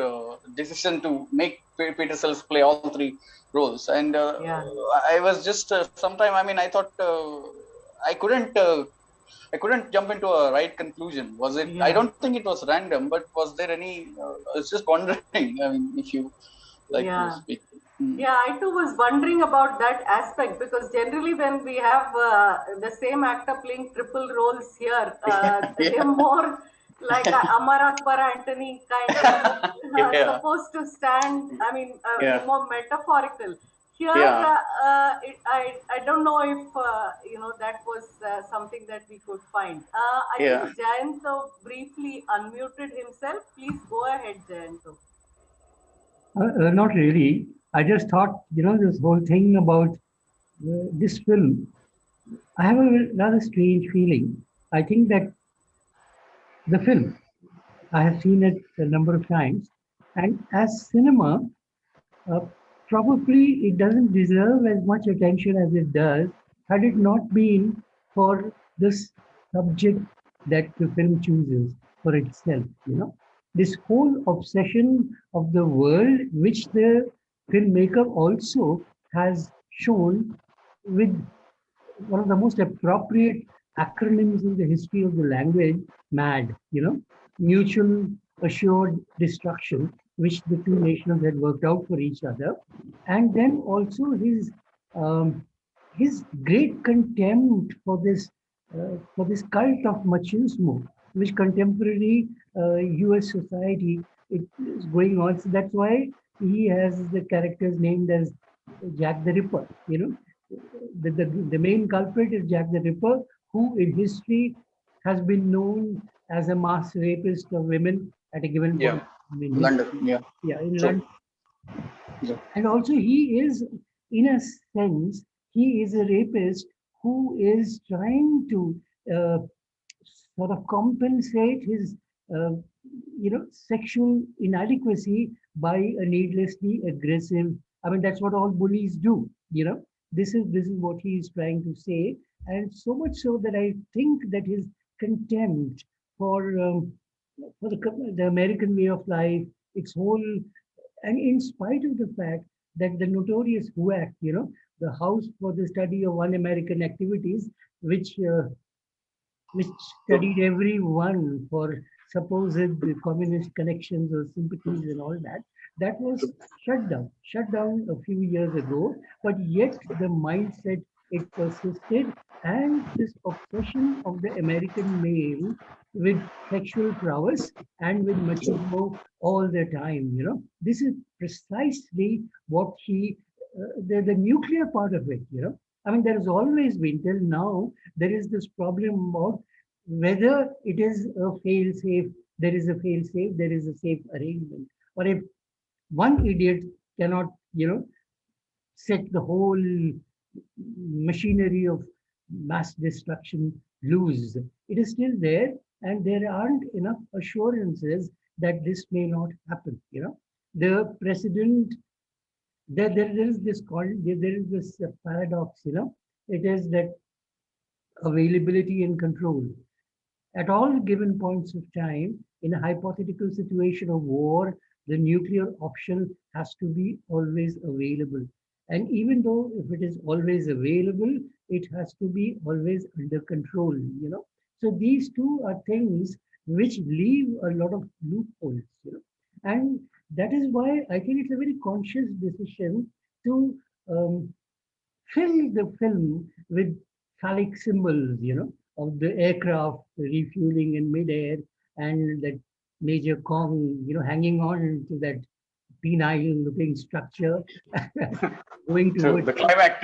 decision to make Peter Sellers play all three roles. And Yeah. I was just sometime. I mean, I thought I couldn't. I couldn't jump into a right conclusion. Was it? I Yeah. don't think it was random, but was there any? I was just wondering. I mean, if you like to Yeah. speak. Hmm. Yeah, I too was wondering about that aspect because generally when we have the same actor playing triple roles here, they're Yeah, more like a Amar Akbar Antony kind of yeah, supposed to stand. I mean, yeah, more metaphorical. Here, yeah, I don't know if that was something that we could find. I yeah. think Jayanto briefly unmuted himself. Please go ahead, Jayanto. Not really. I just thought, this whole thing about this film, I have a rather strange feeling. I think that the film, I have seen it a number of times, and as cinema, uh, probably it doesn't deserve as much attention as it does had it not been for this subject that the film chooses for itself. This whole obsession of the world, which the filmmaker also has shown with one of the most appropriate acronyms in the history of the language, MAD, mutual assured destruction, which the two nations had worked out for each other. And then also his great contempt for this cult of machismo, which contemporary U.S. society is going on. So that's why he has the characters named as Jack the Ripper. The main culprit is Jack the Ripper, who in history has been known as a mass rapist of women at a given Yeah, point in London. history. Yeah, Yeah, in true. London. Yeah, And also, he is, in a sense, he is a rapist who is trying to uh, sort of compensate his, uh, sexual inadequacy by a needlessly aggressive. I mean, that's what all bullies do. This is what he is trying to say, and so much so that I think that his contempt for the American way of life, its whole, and in spite of the fact that the notorious WAC, the House for the Study of Un-American Activities, which true. studied everyone for supposed communist connections or sympathies and all that, that was shut down a few years ago, but yet the mindset, it persisted, and this obsession of the American male with sexual prowess and with machismo all the time. This is precisely what the nuclear part of it. I mean, there has always been till now. There is this problem about whether it is a fail safe. There is a fail safe. There is a safe arrangement. Or if one idiot cannot, set the whole machinery of mass destruction loose. It is still there, and there aren't enough assurances that this may not happen. The precedent, there is this there is this paradox. It is that availability and control. At all given points of time, in a hypothetical situation of war, the nuclear option has to be always available. And even though if it is always available, it has to be always under control. So these two are things which leave a lot of loopholes. And that is why I think it's a very conscious decision to um, fill the film with phallic symbols, of the aircraft refueling in midair and that Major Kong, hanging on to that penile looking structure, going So towards the climax.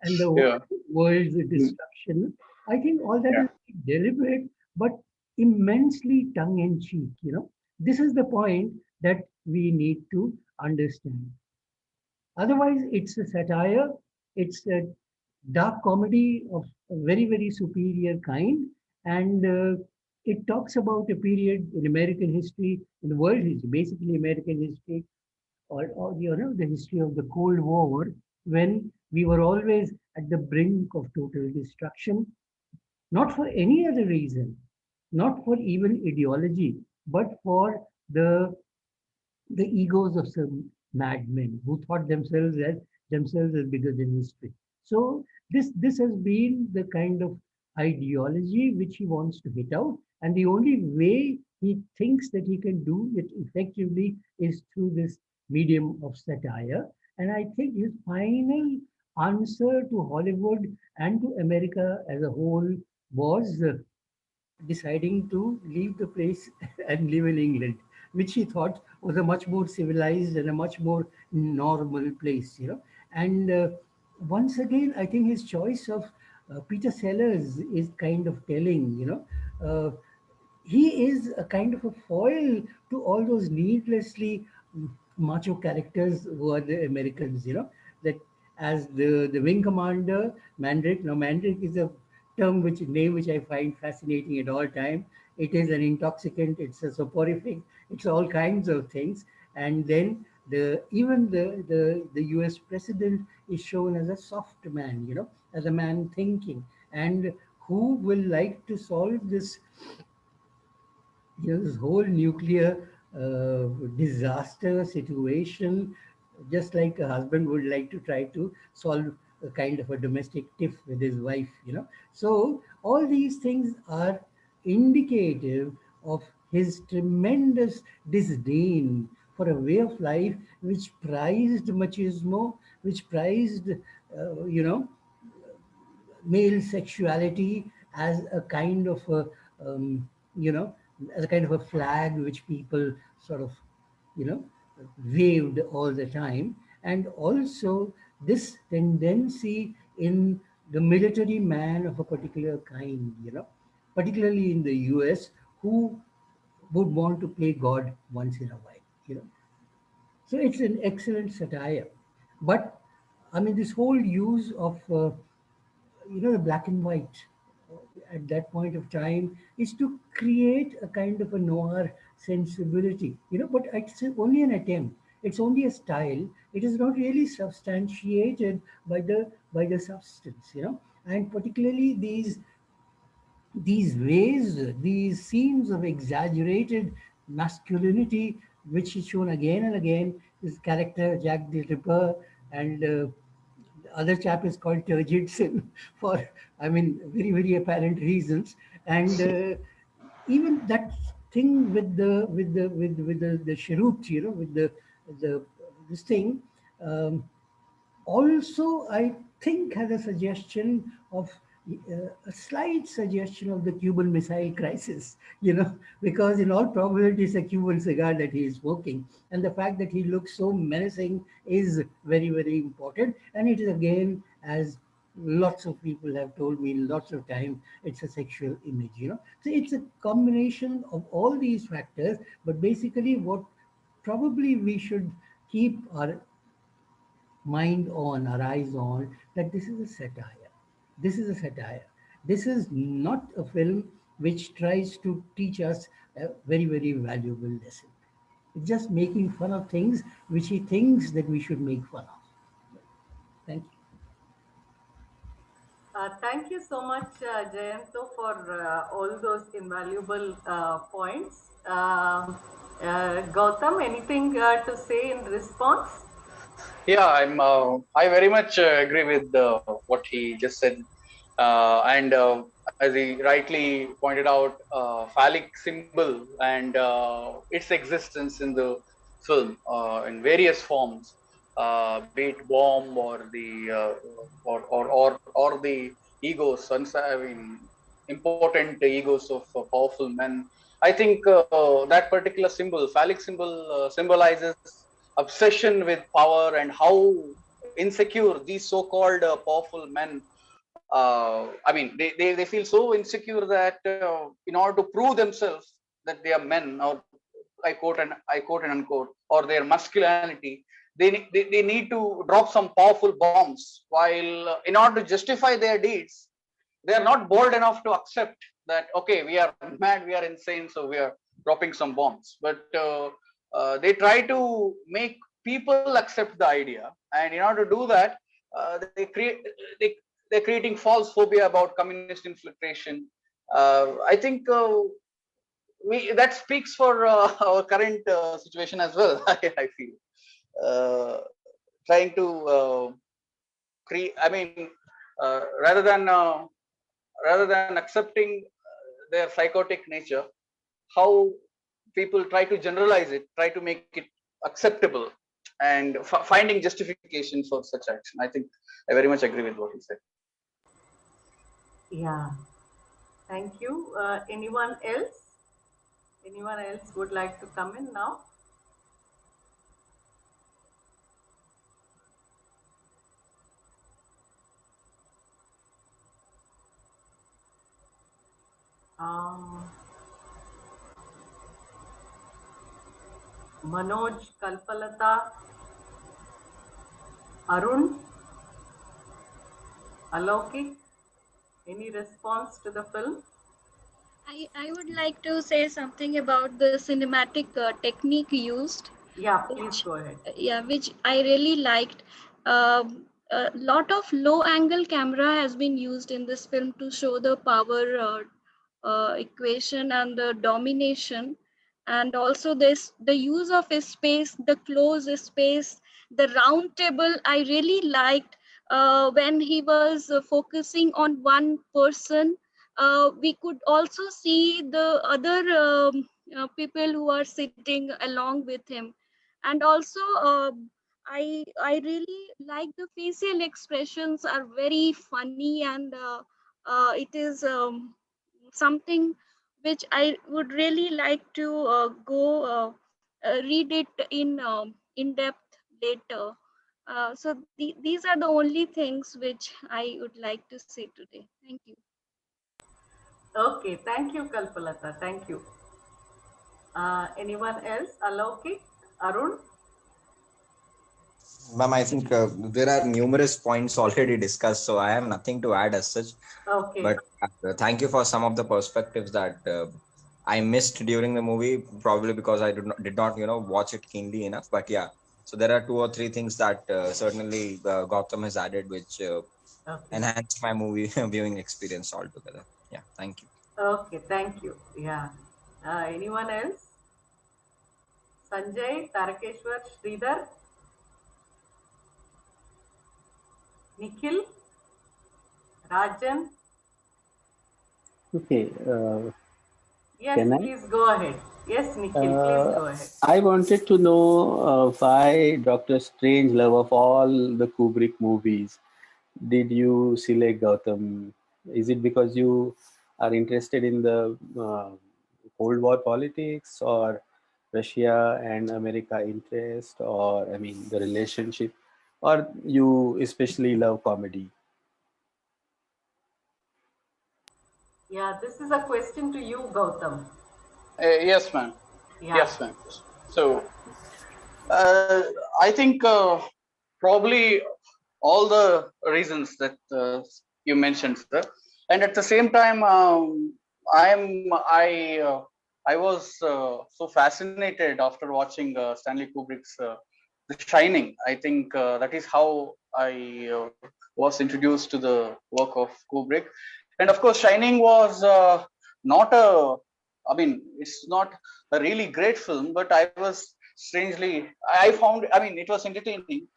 and the Yeah. world's destruction. I think all that Yeah. is deliberate, but immensely tongue in cheek. This is the point that we need to understand. Otherwise, it's a satire, it's a dark comedy of a very, very superior kind. And it talks about a period in American history, in the world history, basically American history, or the history of the Cold War, when we were always at the brink of total destruction, not for any other reason, not for even ideology, but for the egos of some madmen who thought themselves as bigger than history. So this has been the kind of ideology which he wants to hit out, and the only way he thinks that he can do it effectively is through this medium of satire. And I think his final answer to Hollywood and to America as a whole was deciding to leave the place and live in England, which he thought was a much more civilized and a much more normal place. And once again, I think his choice of Peter Sellers is kind of telling. He is a kind of a foil to all those needlessly macho characters who are the Americans. That as the wing commander, Mandrake. Now, Mandrake is a name which I find fascinating at all time. It is an intoxicant, it's a soporific, it's all kinds of things. And then the US president is shown as a soft man, as a man thinking, and who will like to solve this whole nuclear disaster situation, just like a husband would like to try to solve a kind of a domestic tiff with his wife. So all these things are indicative of his tremendous disdain for a way of life which prized machismo, which prized, you know, male sexuality as a kind of a um, you know as a kind of a flag which people sort of you know waved all the time, and also this tendency in the military man of a particular kind, particularly in the US, who would want to play God once in a while. So it's an excellent satire. But I mean, this whole use of the black and white at that point of time is to create a kind of a noir sensibility, but it's only an attempt. It's only a style. It is not really substantiated by the substance. And particularly these ways, these scenes of exaggerated masculinity, which is shown again and again. His character, Jack the Ripper, and the other chap is called Turgidson for, I mean, very, very apparent reasons. And even that thing with the cheroot, with the this thing, um, also I think has a suggestion of a slight suggestion of the Cuban Missile Crisis, because in all probability it's a Cuban cigar that he is smoking. And the fact that he looks so menacing is very, very important. And it is again, as lots of people have told me lots of times, it's a sexual image. So it's a combination of all these factors, but basically what probably we should keep our mind on, our eyes on, that this is a satire. This is a satire. This is not a film which tries to teach us a very, very valuable lesson. It's just making fun of things which he thinks that we should make fun of. Thank you. Thank you so much, Jayanto, for all those invaluable points. Gautam, anything to say in response? Yeah, I very much agree with what he just said, and as he rightly pointed out, phallic symbol and its existence in the film in various forms, be it bomb or the or the egos, I mean, important egos of powerful men. I think that particular symbol, phallic symbol, symbolizes obsession with power and how insecure these so-called powerful men, I mean, they feel so insecure that in order to prove themselves that they are men, or I quote and unquote, or their masculinity, they need to drop some powerful bombs, while in order to justify their deeds, they are not bold enough to accept that, okay, we are mad, we are insane, so we are dropping some bombs. But they try to make people accept the idea, and in order to do that, they they're creating false phobia about communist infiltration. I think we that speaks for our current situation as well. I feel uh, trying to create. I mean, uh, rather than uh, rather than accepting their psychotic nature, how people try to generalize it, try to make it acceptable, and finding justification for such action. I think I very much agree with what he said. Yeah, thank you. Anyone else? Anyone else would like to come in now? Um, Manoj, Kalpalata, Arun, Alokik, any response to the film? I would like to say something about the cinematic technique used, Yeah, please which go ahead. yeah, which I really liked. A lot of low angle camera has been used in this film to show the power equation and the domination, and also this the use of a space, the closed space, the round table. I really liked when he was focusing on one person. We could also see the other people who are sitting along with him, and also I really like the facial expressions are very funny, and it is something which I would really like to go read it in depth later. So these are the only things which I would like to say today. Thank you. Okay, thank you, Kalpalata. Thank you. Anyone else? Alokik, Arun? Ma'am, I think there are numerous points already discussed, so I have nothing to add as such. Okay. But thank you for some of the perspectives that I missed during the movie, probably because I did not watch it keenly enough. But yeah, so there are two or three things that certainly Gautam has added, which Okay. enhanced my movie viewing experience altogether. Yeah, thank you. Okay, thank you. Yeah. Anyone else? Sanjay, Tarakeshwar, Sridhar, Nikhil, Rajan? Okay, Yes, can I? please go ahead. Yes, Nikhil, please go ahead. I wanted to know why Doctor Strangelove of all the Kubrick movies did you select Gautam Is it because you are interested in the Cold War politics, or Russia and America interest, or I mean the relationship, or you especially love comedy? Yeah, this is a question to you, Gautam. Yes, ma'am. Yeah. Yes, ma'am. So I think probably all the reasons that you mentioned, sir. And at the same time, I was so fascinated after watching Stanley Kubrick's The Shining. I think that is how I was introduced to the work of Kubrick. And of course, Shining was not a, I mean, it's not a really great film, but I was strangely, I found, I mean, it was entertaining.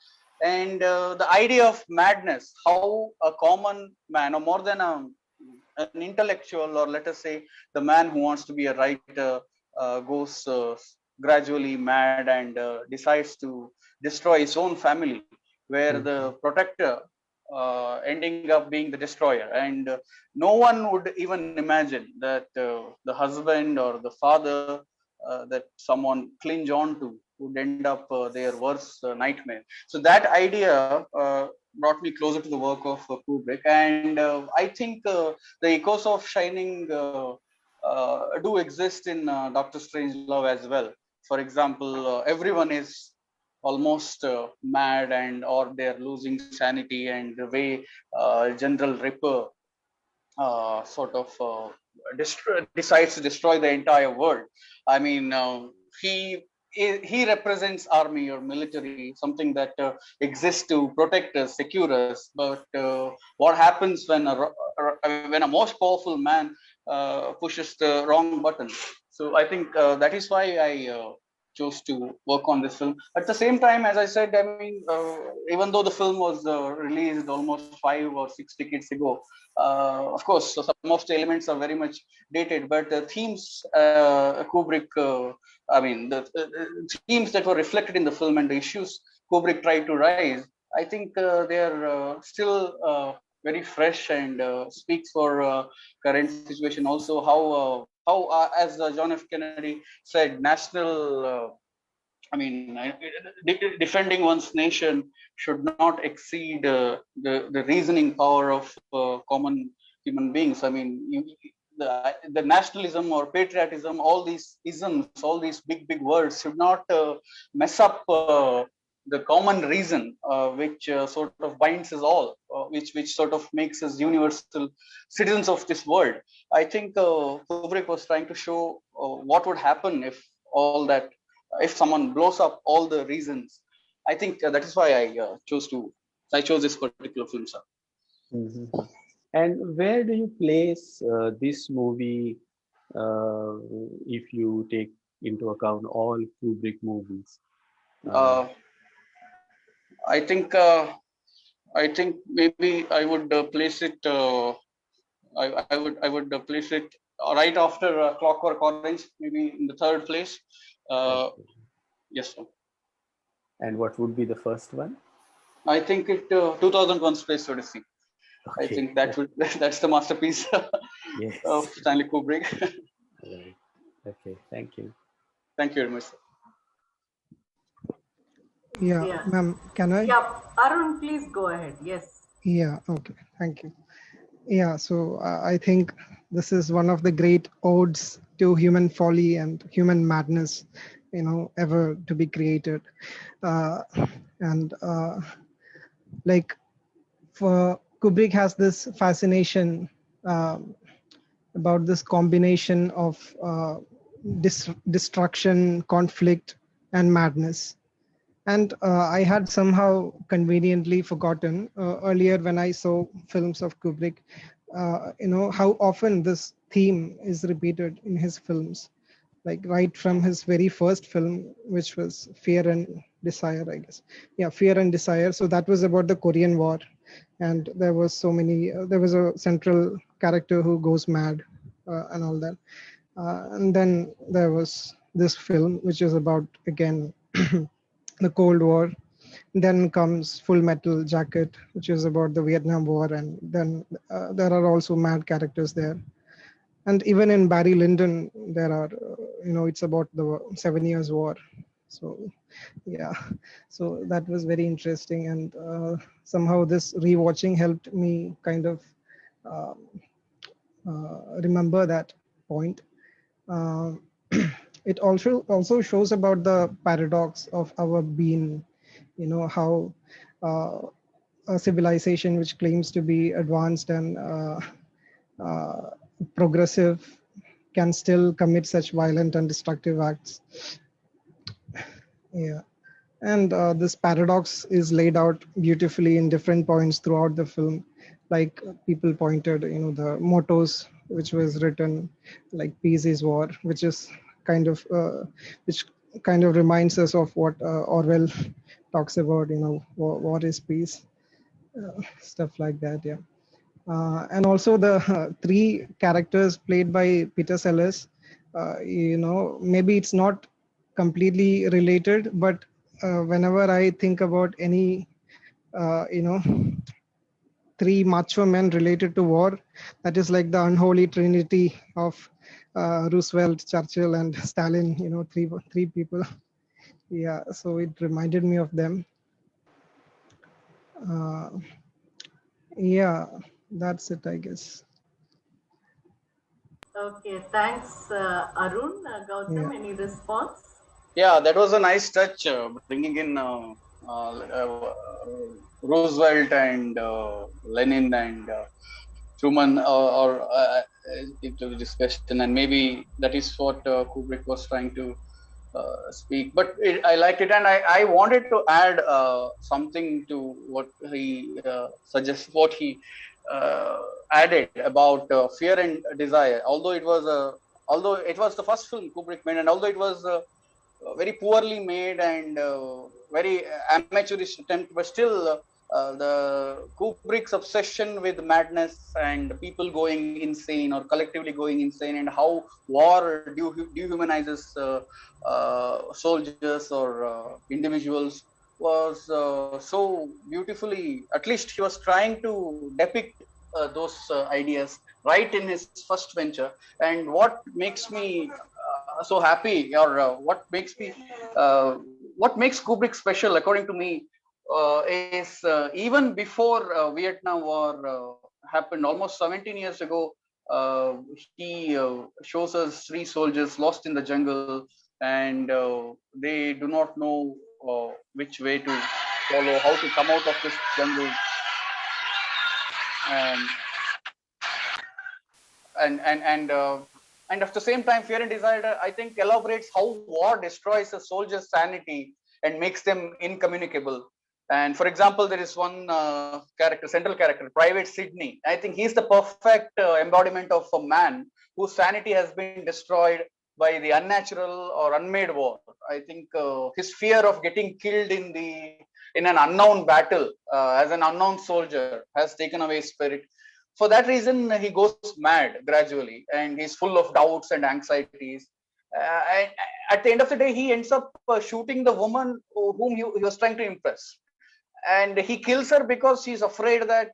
And the idea of madness, how a common man, or more than an intellectual, or let us say the man who wants to be a writer, goes gradually mad and decides to destroy his own family, where the protector ending up being the destroyer. And no one would even imagine that the husband or the father that someone clinge on to would end up their worst nightmare. So that idea brought me closer to the work of Kubrick, and I think the echoes of Shining do exist in Doctor Strangelove as well. For example, everyone is almost mad, and or they're losing sanity, and the way General Ripper sort of decides to destroy the entire world. I mean, he represents army or military, something that exists to protect us, secure us. But what happens when a most powerful man pushes the wrong button? So I think that is why I chose to work on this film. At the same time, as I said, I mean, even though the film was released almost 5 or 6 decades ago, of course, so some of the elements are very much dated, but the themes Kubrick, I mean, the themes that were reflected in the film and the issues Kubrick tried to raise, I think they are still very fresh, and speaks for current situation. Also, how as John F. Kennedy said, national. I mean, defending one's nation should not exceed the reasoning power of common human beings. I mean, the nationalism or patriotism, all these isms, all these big words should not mess up the common reason, which sort of binds us all, which sort of makes us universal citizens of this world. I think Kubrick was trying to show what would happen if all that, if someone blows up all the reasons. I think that is why I chose this particular film, sir. Mhm. And where do you place this movie if you take into account all Kubrick movies? Uh, I think maybe I would place it. I would place it right after Clockwork Orange, maybe in the third place. Uh, Okay. yes, sir. And what would be the first one? I think it 2001 Space Odyssey. I Okay. think that would that's the masterpiece of Yes. Stanley Kubrick. Right. Okay. Thank you. Thank you very much, sir. Yeah, Yeah. ma'am, can I? Yeah. Arun, please go ahead. Yes. Yeah, okay, thank you. Yeah, so I think this is one of the great odes to human folly and human madness, ever to be created. And like, for Kubrick has this fascination about this combination of destruction, conflict, and madness. And I had somehow conveniently forgotten earlier when I saw films of Kubrick, how often this theme is repeated in his films, like right from his very first film, which was Fear and Desire, I guess. Yeah, Fear and Desire. So that was about the Korean War. And there was there was a central character who goes mad and all that. And then there was this film, which is about, again, the Cold War, Then comes Full Metal Jacket, which is about the Vietnam War, and then there are also mad characters there. And even in Barry Lyndon, there are, it's about the 7 Years' War. So, yeah, so that was very interesting. And somehow this rewatching helped me kind of remember that point. Uh, it also shows about the paradox of our being, how a civilization which claims to be advanced and uh, progressive can still commit such violent and destructive acts. Yeah. And this paradox is laid out beautifully in different points throughout the film. Like people pointed, the mottos which was written, like "Peace is War," which is which kind of reminds us of what Orwell talks about. War is peace, stuff like that. Yeah. And also the three characters played by Peter Sellers. Maybe it's not completely related, but whenever I think about any, three macho men related to war, that is like the unholy trinity of Roosevelt, Churchill, and Stalin. Three people. Yeah, so it reminded me of them. Uh, yeah, that's it, I guess. Okay, thanks, Arun. Gautam, any response? Yeah, that was a nice touch, bringing in uh, uh, Roosevelt and Lenin and Truman into this question, and maybe that is what Kubrick was trying to speak. But I liked it, and I wanted to add something to what he suggests, what he added about fear and desire. Although it was the first film Kubrick made, and although it was very poorly made and very amateurish attempt, but still the Kubrick's obsession with madness and people going insane or collectively going insane, and how war dehumanizes soldiers or individuals, was so beautifully. At least he was trying to depict those ideas right in his first venture. And what makes me so happy, or what makes Kubrick special, according to me, is even before Vietnam War happened almost 17 years ago. He shows us three soldiers lost in the jungle, and they do not know which way to follow, how to come out of this jungle, and and and and uh, and at the same time, Fear and Desire, I think, elaborates how war destroys a soldier's sanity and makes them incommunicable. And for example, there is one central character, Private Sidney. I think he's the perfect embodiment of a man whose sanity has been destroyed by the unnatural or unmade war. I think his fear of getting killed in an unknown battle as an unknown soldier has taken away his spirit. For that reason, he goes mad gradually, and he's full of doubts and anxieties. And at the end of the day, he ends up shooting the woman whom he was trying to impress, and he kills her because he's afraid that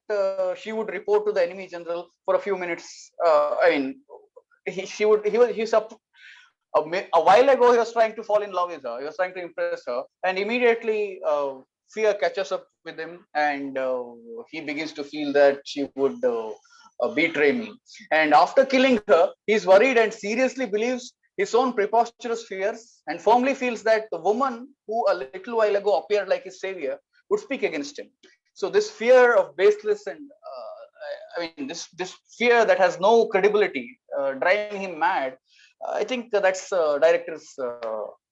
she would report to the enemy general for a few minutes. I mean, he's up. A while ago, he was trying to fall in love with her. He was trying to impress her, and immediately fear catches up with him, and he begins to feel that she would betray me. And after killing her, he's worried and seriously believes his own preposterous fears, and firmly feels that the woman who a little while ago appeared like his savior would speak against him. So this fear of baseless and this fear that has no credibility, driving him mad. I think that's director's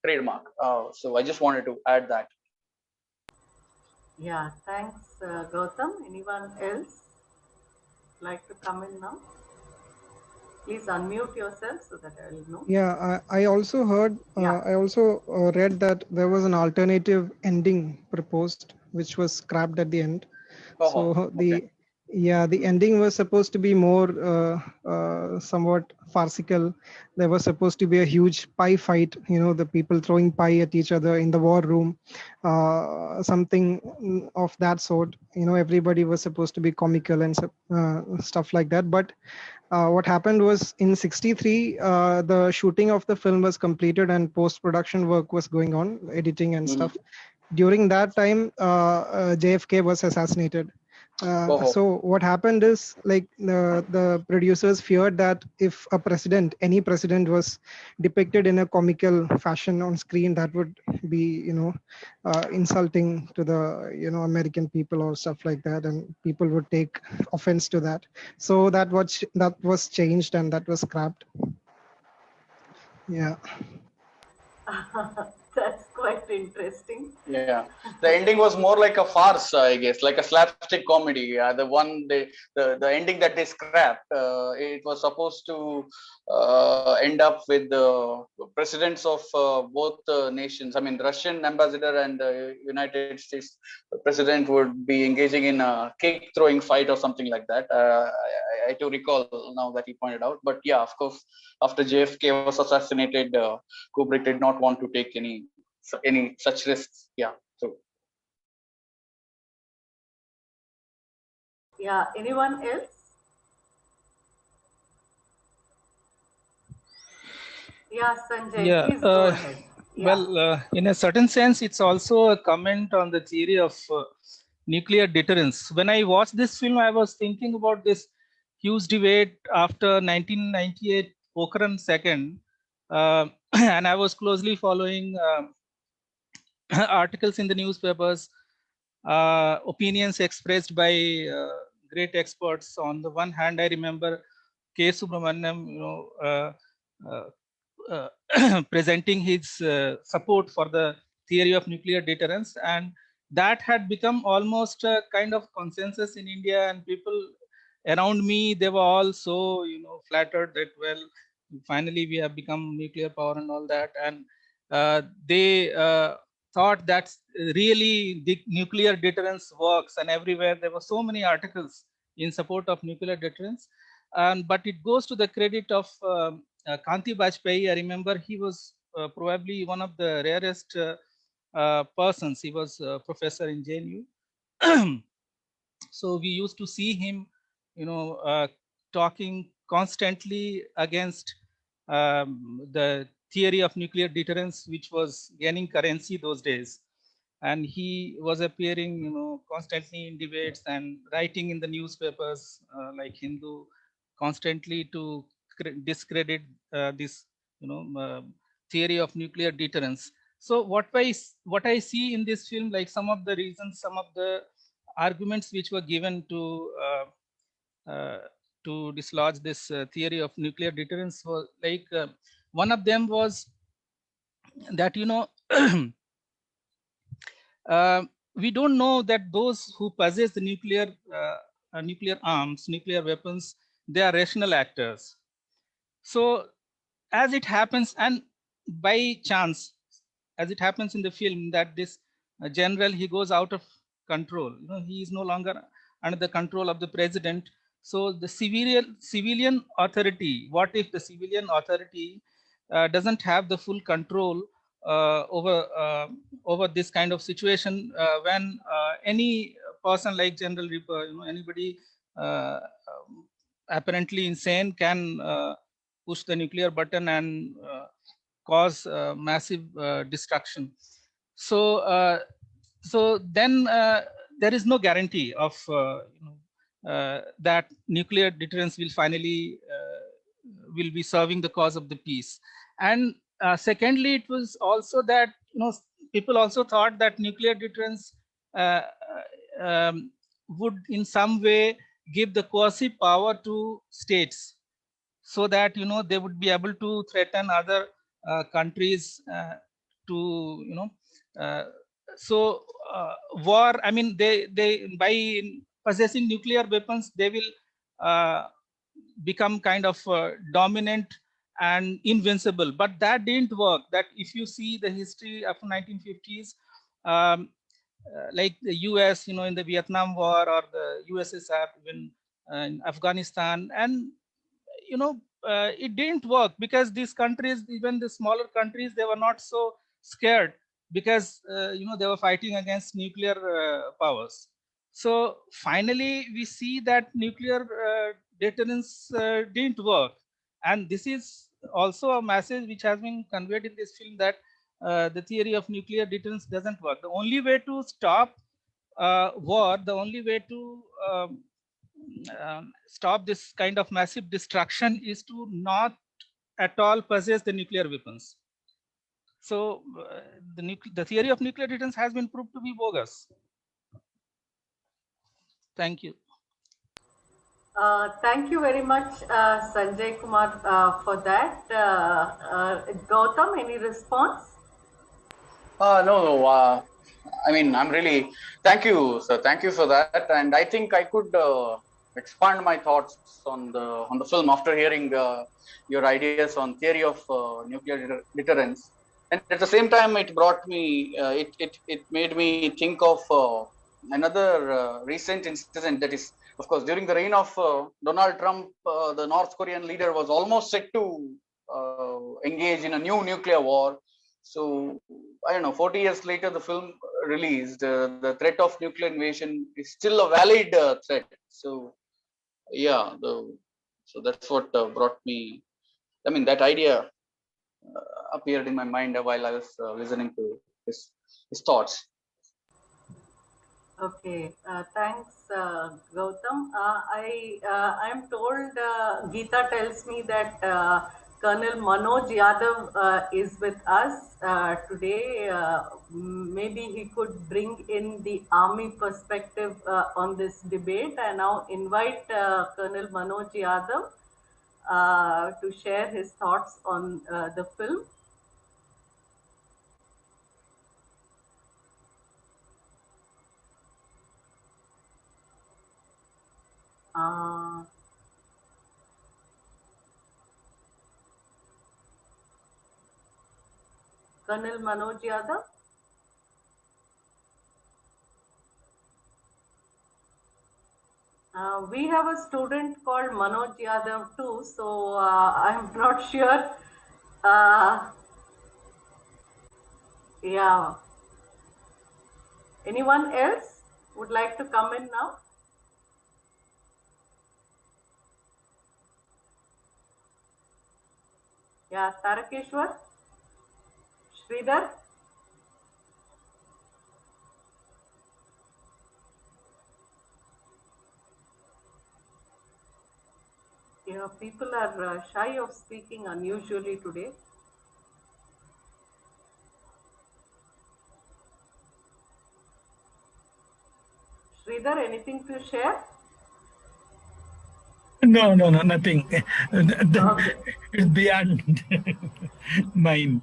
trademark. So I just wanted to add that. Yeah, thanks, Gautam. Anyone else like to come in now? Please unmute yourself so that I will know. Yeah, I also heard, I also read that there was an alternative ending proposed, which was scrapped at the end. Oh, So okay. Yeah, the ending was supposed to be more somewhat farcical. There was supposed to be a huge pie fight, the people throwing pie at each other in the war room, something of that sort. Everybody was supposed to be comical and stuff like that. But what happened was in 63, the shooting of the film was completed and post-production work was going on, editing and stuff. During that time, JFK was assassinated. So what happened is, like, the producers feared that if any president was depicted in a comical fashion on screen, that would be, insulting to the, American people or stuff like that, and people would take offense to that. So that was changed and that was scrapped. Yeah. That's quite interesting. Yeah, the ending was more like a farce, I guess, like a slapstick comedy. The ending that they scrapped, it was supposed to end up with the presidents of both nations. I mean, Russian ambassador and the United States president would be engaging in a cake throwing fight or something like that. I do recall now that he pointed out. But yeah, of course, after JFK was assassinated, Kubrick did not want to take any such risks. Yeah. So Yeah, anyone else? Yeah, Sanjay, Yeah, please go ahead. Yeah. well, in a certain sense, it's also a comment on the theory of nuclear deterrence. When I watched this film, I was thinking about this huge debate after 1998 Pokhran Second, and I was closely following articles in the newspapers, opinions expressed by great experts. On the one hand, I remember K. Subramaniam, presenting his support for the theory of nuclear deterrence, and that had become almost a kind of consensus in India. And people around me, they were all so flattered that, well, finally we have become nuclear power and all that, and they thought that really the nuclear deterrence works, and everywhere there were so many articles in support of nuclear deterrence. But it goes to the credit of Kanti Bajpayee. I remember he was probably one of the rarest persons. He was a professor in JNU. So we used to see him, talking constantly against the theory of nuclear deterrence, which was gaining currency those days. And he was appearing, constantly in debates and writing in the newspapers like Hindu, constantly to discredit this, theory of nuclear deterrence. So what I see in this film, like some of the reasons, some of the arguments which were given to dislodge this theory of nuclear deterrence was like one of them was that we don't know that those who possess the nuclear arms, nuclear weapons, they are rational actors. So as it happens, and by chance, as it happens in the film, that this general, he goes out of control. He is no longer under the control of the president. So the civilian authority, what if the civilian authority doesn't have the full control over this kind of situation, when any person like General Ripper, anybody apparently insane can push the nuclear button and cause massive destruction. So then there is no guarantee of that nuclear deterrence will finally will be serving the cause of the peace. And secondly, it was also that people also thought that nuclear deterrence would in some way give the coercive power to states, so that they would be able to threaten other countries to uh, so war, I mean, they by possessing nuclear weapons, they will become kind of dominant and invincible. But that didn't work. That if you see the history of 1950s, like the US, in the Vietnam War, or the USSR, even in Afghanistan. And it didn't work because these countries, even the smaller countries, they were not so scared, because they were fighting against nuclear powers. So finally we see that nuclear deterrence didn't work. And this is also a message which has been conveyed in this film, that the theory of nuclear deterrence doesn't work. The only way to stop war, the only way to stop this kind of massive destruction, is to not at all possess the nuclear weapons. So the theory of nuclear deterrence has been proved to be bogus. Thank you. Thank you very much, Sanjay Kumar, for that. Gautam, any response? No, I mean, I'm really, thank you, sir. Thank you for that. And I think I could expand my thoughts on the film after hearing your ideas on theory of nuclear deterrence. And at the same time, it brought me, it made me think of another recent incident, that is, of course, during the reign of Donald Trump, the North Korean leader was almost set to engage in a new nuclear war. So I don't know, 40 years later, the film released. The threat of nuclear invasion is still a valid threat. So yeah, so that's what brought me. I mean, that idea appeared in my mind while I was listening to his thoughts. Okay, thanks, Gautam. I'm told Geeta tells me that Colonel Manoj Yadav is with us today. Maybe he could bring in the army perspective on this debate. I now invite Colonel Manoj Yadav to share his thoughts on the film. Colonel Manoj Yadav. We have a student called Manoj Yadav too, so I'm not sure. Yeah. Anyone else would like to come in now? Yeah, Tarakeshwar, Sridhar. Yeah, people are shy of speaking unusually today. Sridhar, anything to share? No, nothing. Okay. It's beyond mine.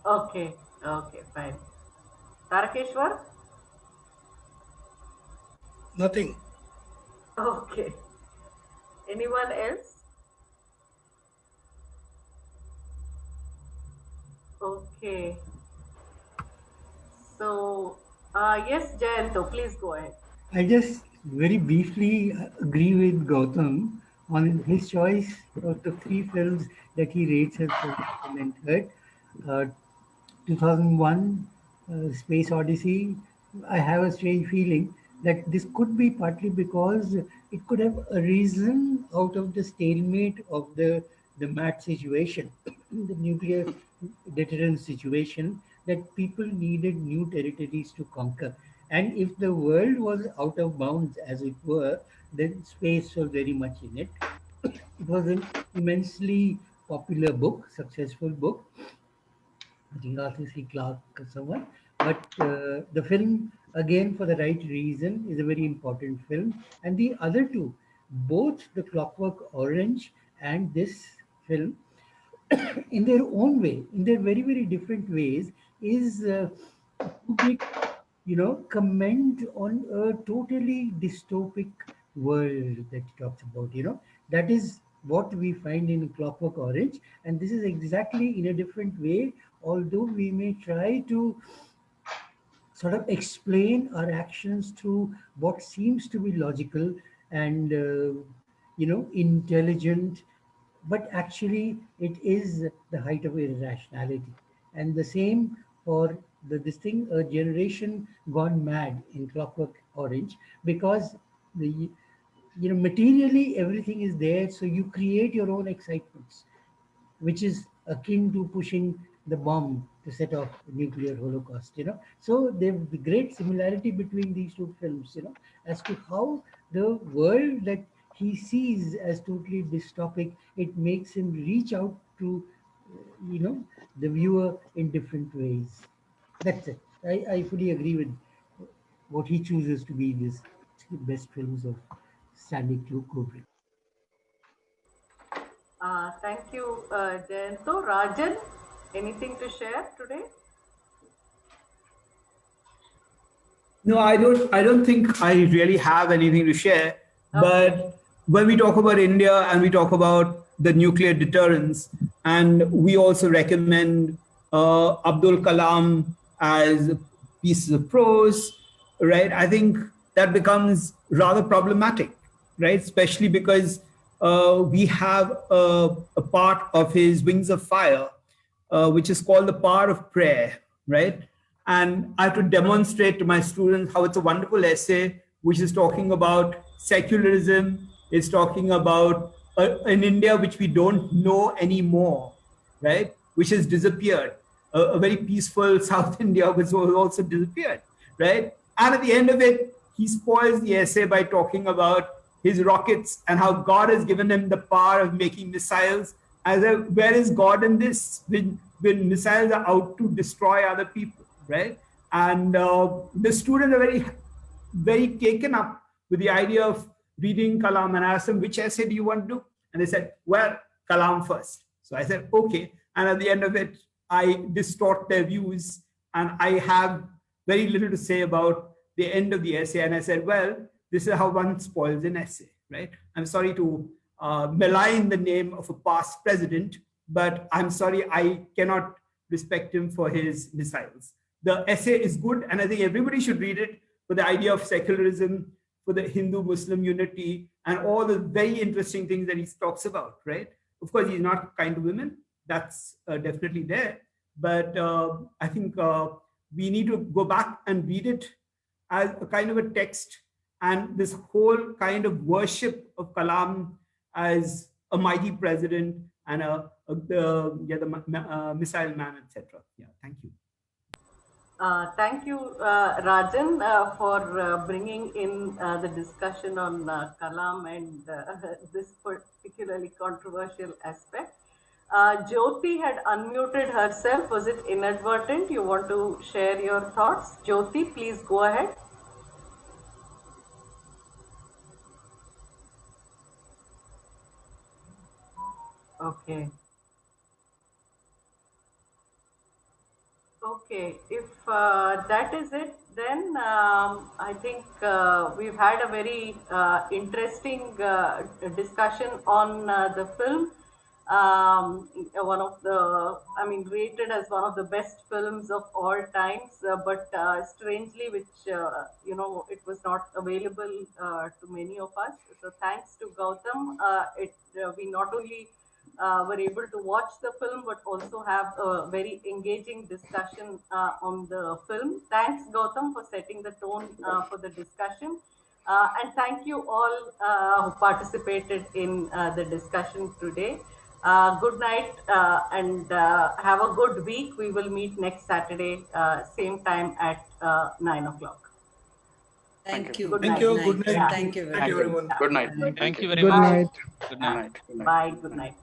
Okay, okay, fine. Tarakeshwar? Nothing. Okay. Anyone else? Okay. So, yes, Jayanto, please go ahead. I just very briefly agree with Gautam on his choice of the three films that he rates as first, second, and third. Uh, 2001, Space Odyssey. I have a strange feeling that this could be partly because it could have arisen out of the stalemate of the MAT situation, the nuclear deterrence situation, that people needed new territories to conquer. And if the world was out of bounds, as it were, then space was very much in it. It was an immensely popular book, successful book. I think Arthur C. Clarke or someone. But the film, again, for the right reason, is a very important film. And the other two, both The Clockwork Orange and this film, in their own way, in their very, very different ways, is Kubrick, comment on a totally dystopic world that he talks about. That is what we find in Clockwork Orange, and this is exactly in a different way. Although we may try to sort of explain our actions through what seems to be logical and intelligent, but actually it is the height of irrationality. And the same for this thing, a generation gone mad in Clockwork Orange, because the materially everything is there, so you create your own excitements, which is akin to pushing the bomb to set off a nuclear holocaust. So there's the great similarity between these two films, as to how the world that he sees as totally dystopic, it makes him reach out to, the viewer in different ways. That's it. I fully agree with what he chooses to be these best films of Stanley Kubrick. Thank you, Jayanto. Rajan, anything to share today? No, I don't think I really have anything to share. But when we talk about India and we talk about the nuclear deterrence, and we also recommend Abdul Kalam as pieces of prose, right? I think that becomes rather problematic, right? Especially because we have a part of his Wings of Fire, which is called the power of prayer, right? And I have to demonstrate to my students how it's a wonderful essay, which is talking about secularism, it's talking about an India which we don't know anymore, right? Which has disappeared. A very peaceful South India was also disappeared, right? And at the end of it, he spoils the essay by talking about his rockets and how God has given him the power of making missiles. Where is God in this? When missiles are out to destroy other people, right? And the students are very, very taken up with the idea of reading Kalam, and I asked them, which essay do you want to do? And they said, well, Kalam first. So I said, okay. And at the end of it, I distort their views and I have very little to say about the end of the essay. And I said, well, this is how one spoils an essay, right? I'm sorry to malign the name of a past president, but I'm sorry, I cannot respect him for his missiles. The essay is good, and I think everybody should read it for the idea of secularism, for the Hindu-Muslim unity, and all the very interesting things that he talks about, right? Of course, he's not kind to women. That's definitely there. But I think we need to go back and read it as a kind of a text, and this whole kind of worship of Kalam as a mighty president and the missile man, etc. Yeah, thank you. Thank you, Rajan, for bringing in the discussion on Kalam and this particularly controversial aspect. Jyoti had unmuted herself. Was it inadvertent? You want to share your thoughts? Jyoti, please go ahead. Okay. Okay, if that is it, then I think we've had a very interesting discussion on the film. One of the, rated as one of the best films of all times, but strangely, which, it was not available to many of us. So thanks to Gawtham, we not only were able to watch the film, but also have a very engaging discussion on the film. Thanks, Gawtham, for setting the tone for the discussion. And thank you all who participated in the discussion today. Good night and have a good week. We will meet next Saturday, same time at 9 o'clock. Thank you. Good Thank night. you. Good night. Yeah. Thank you very Thank you, much. everyone. Good night. Thank you very Good much. night. Good night. Bye. Good night.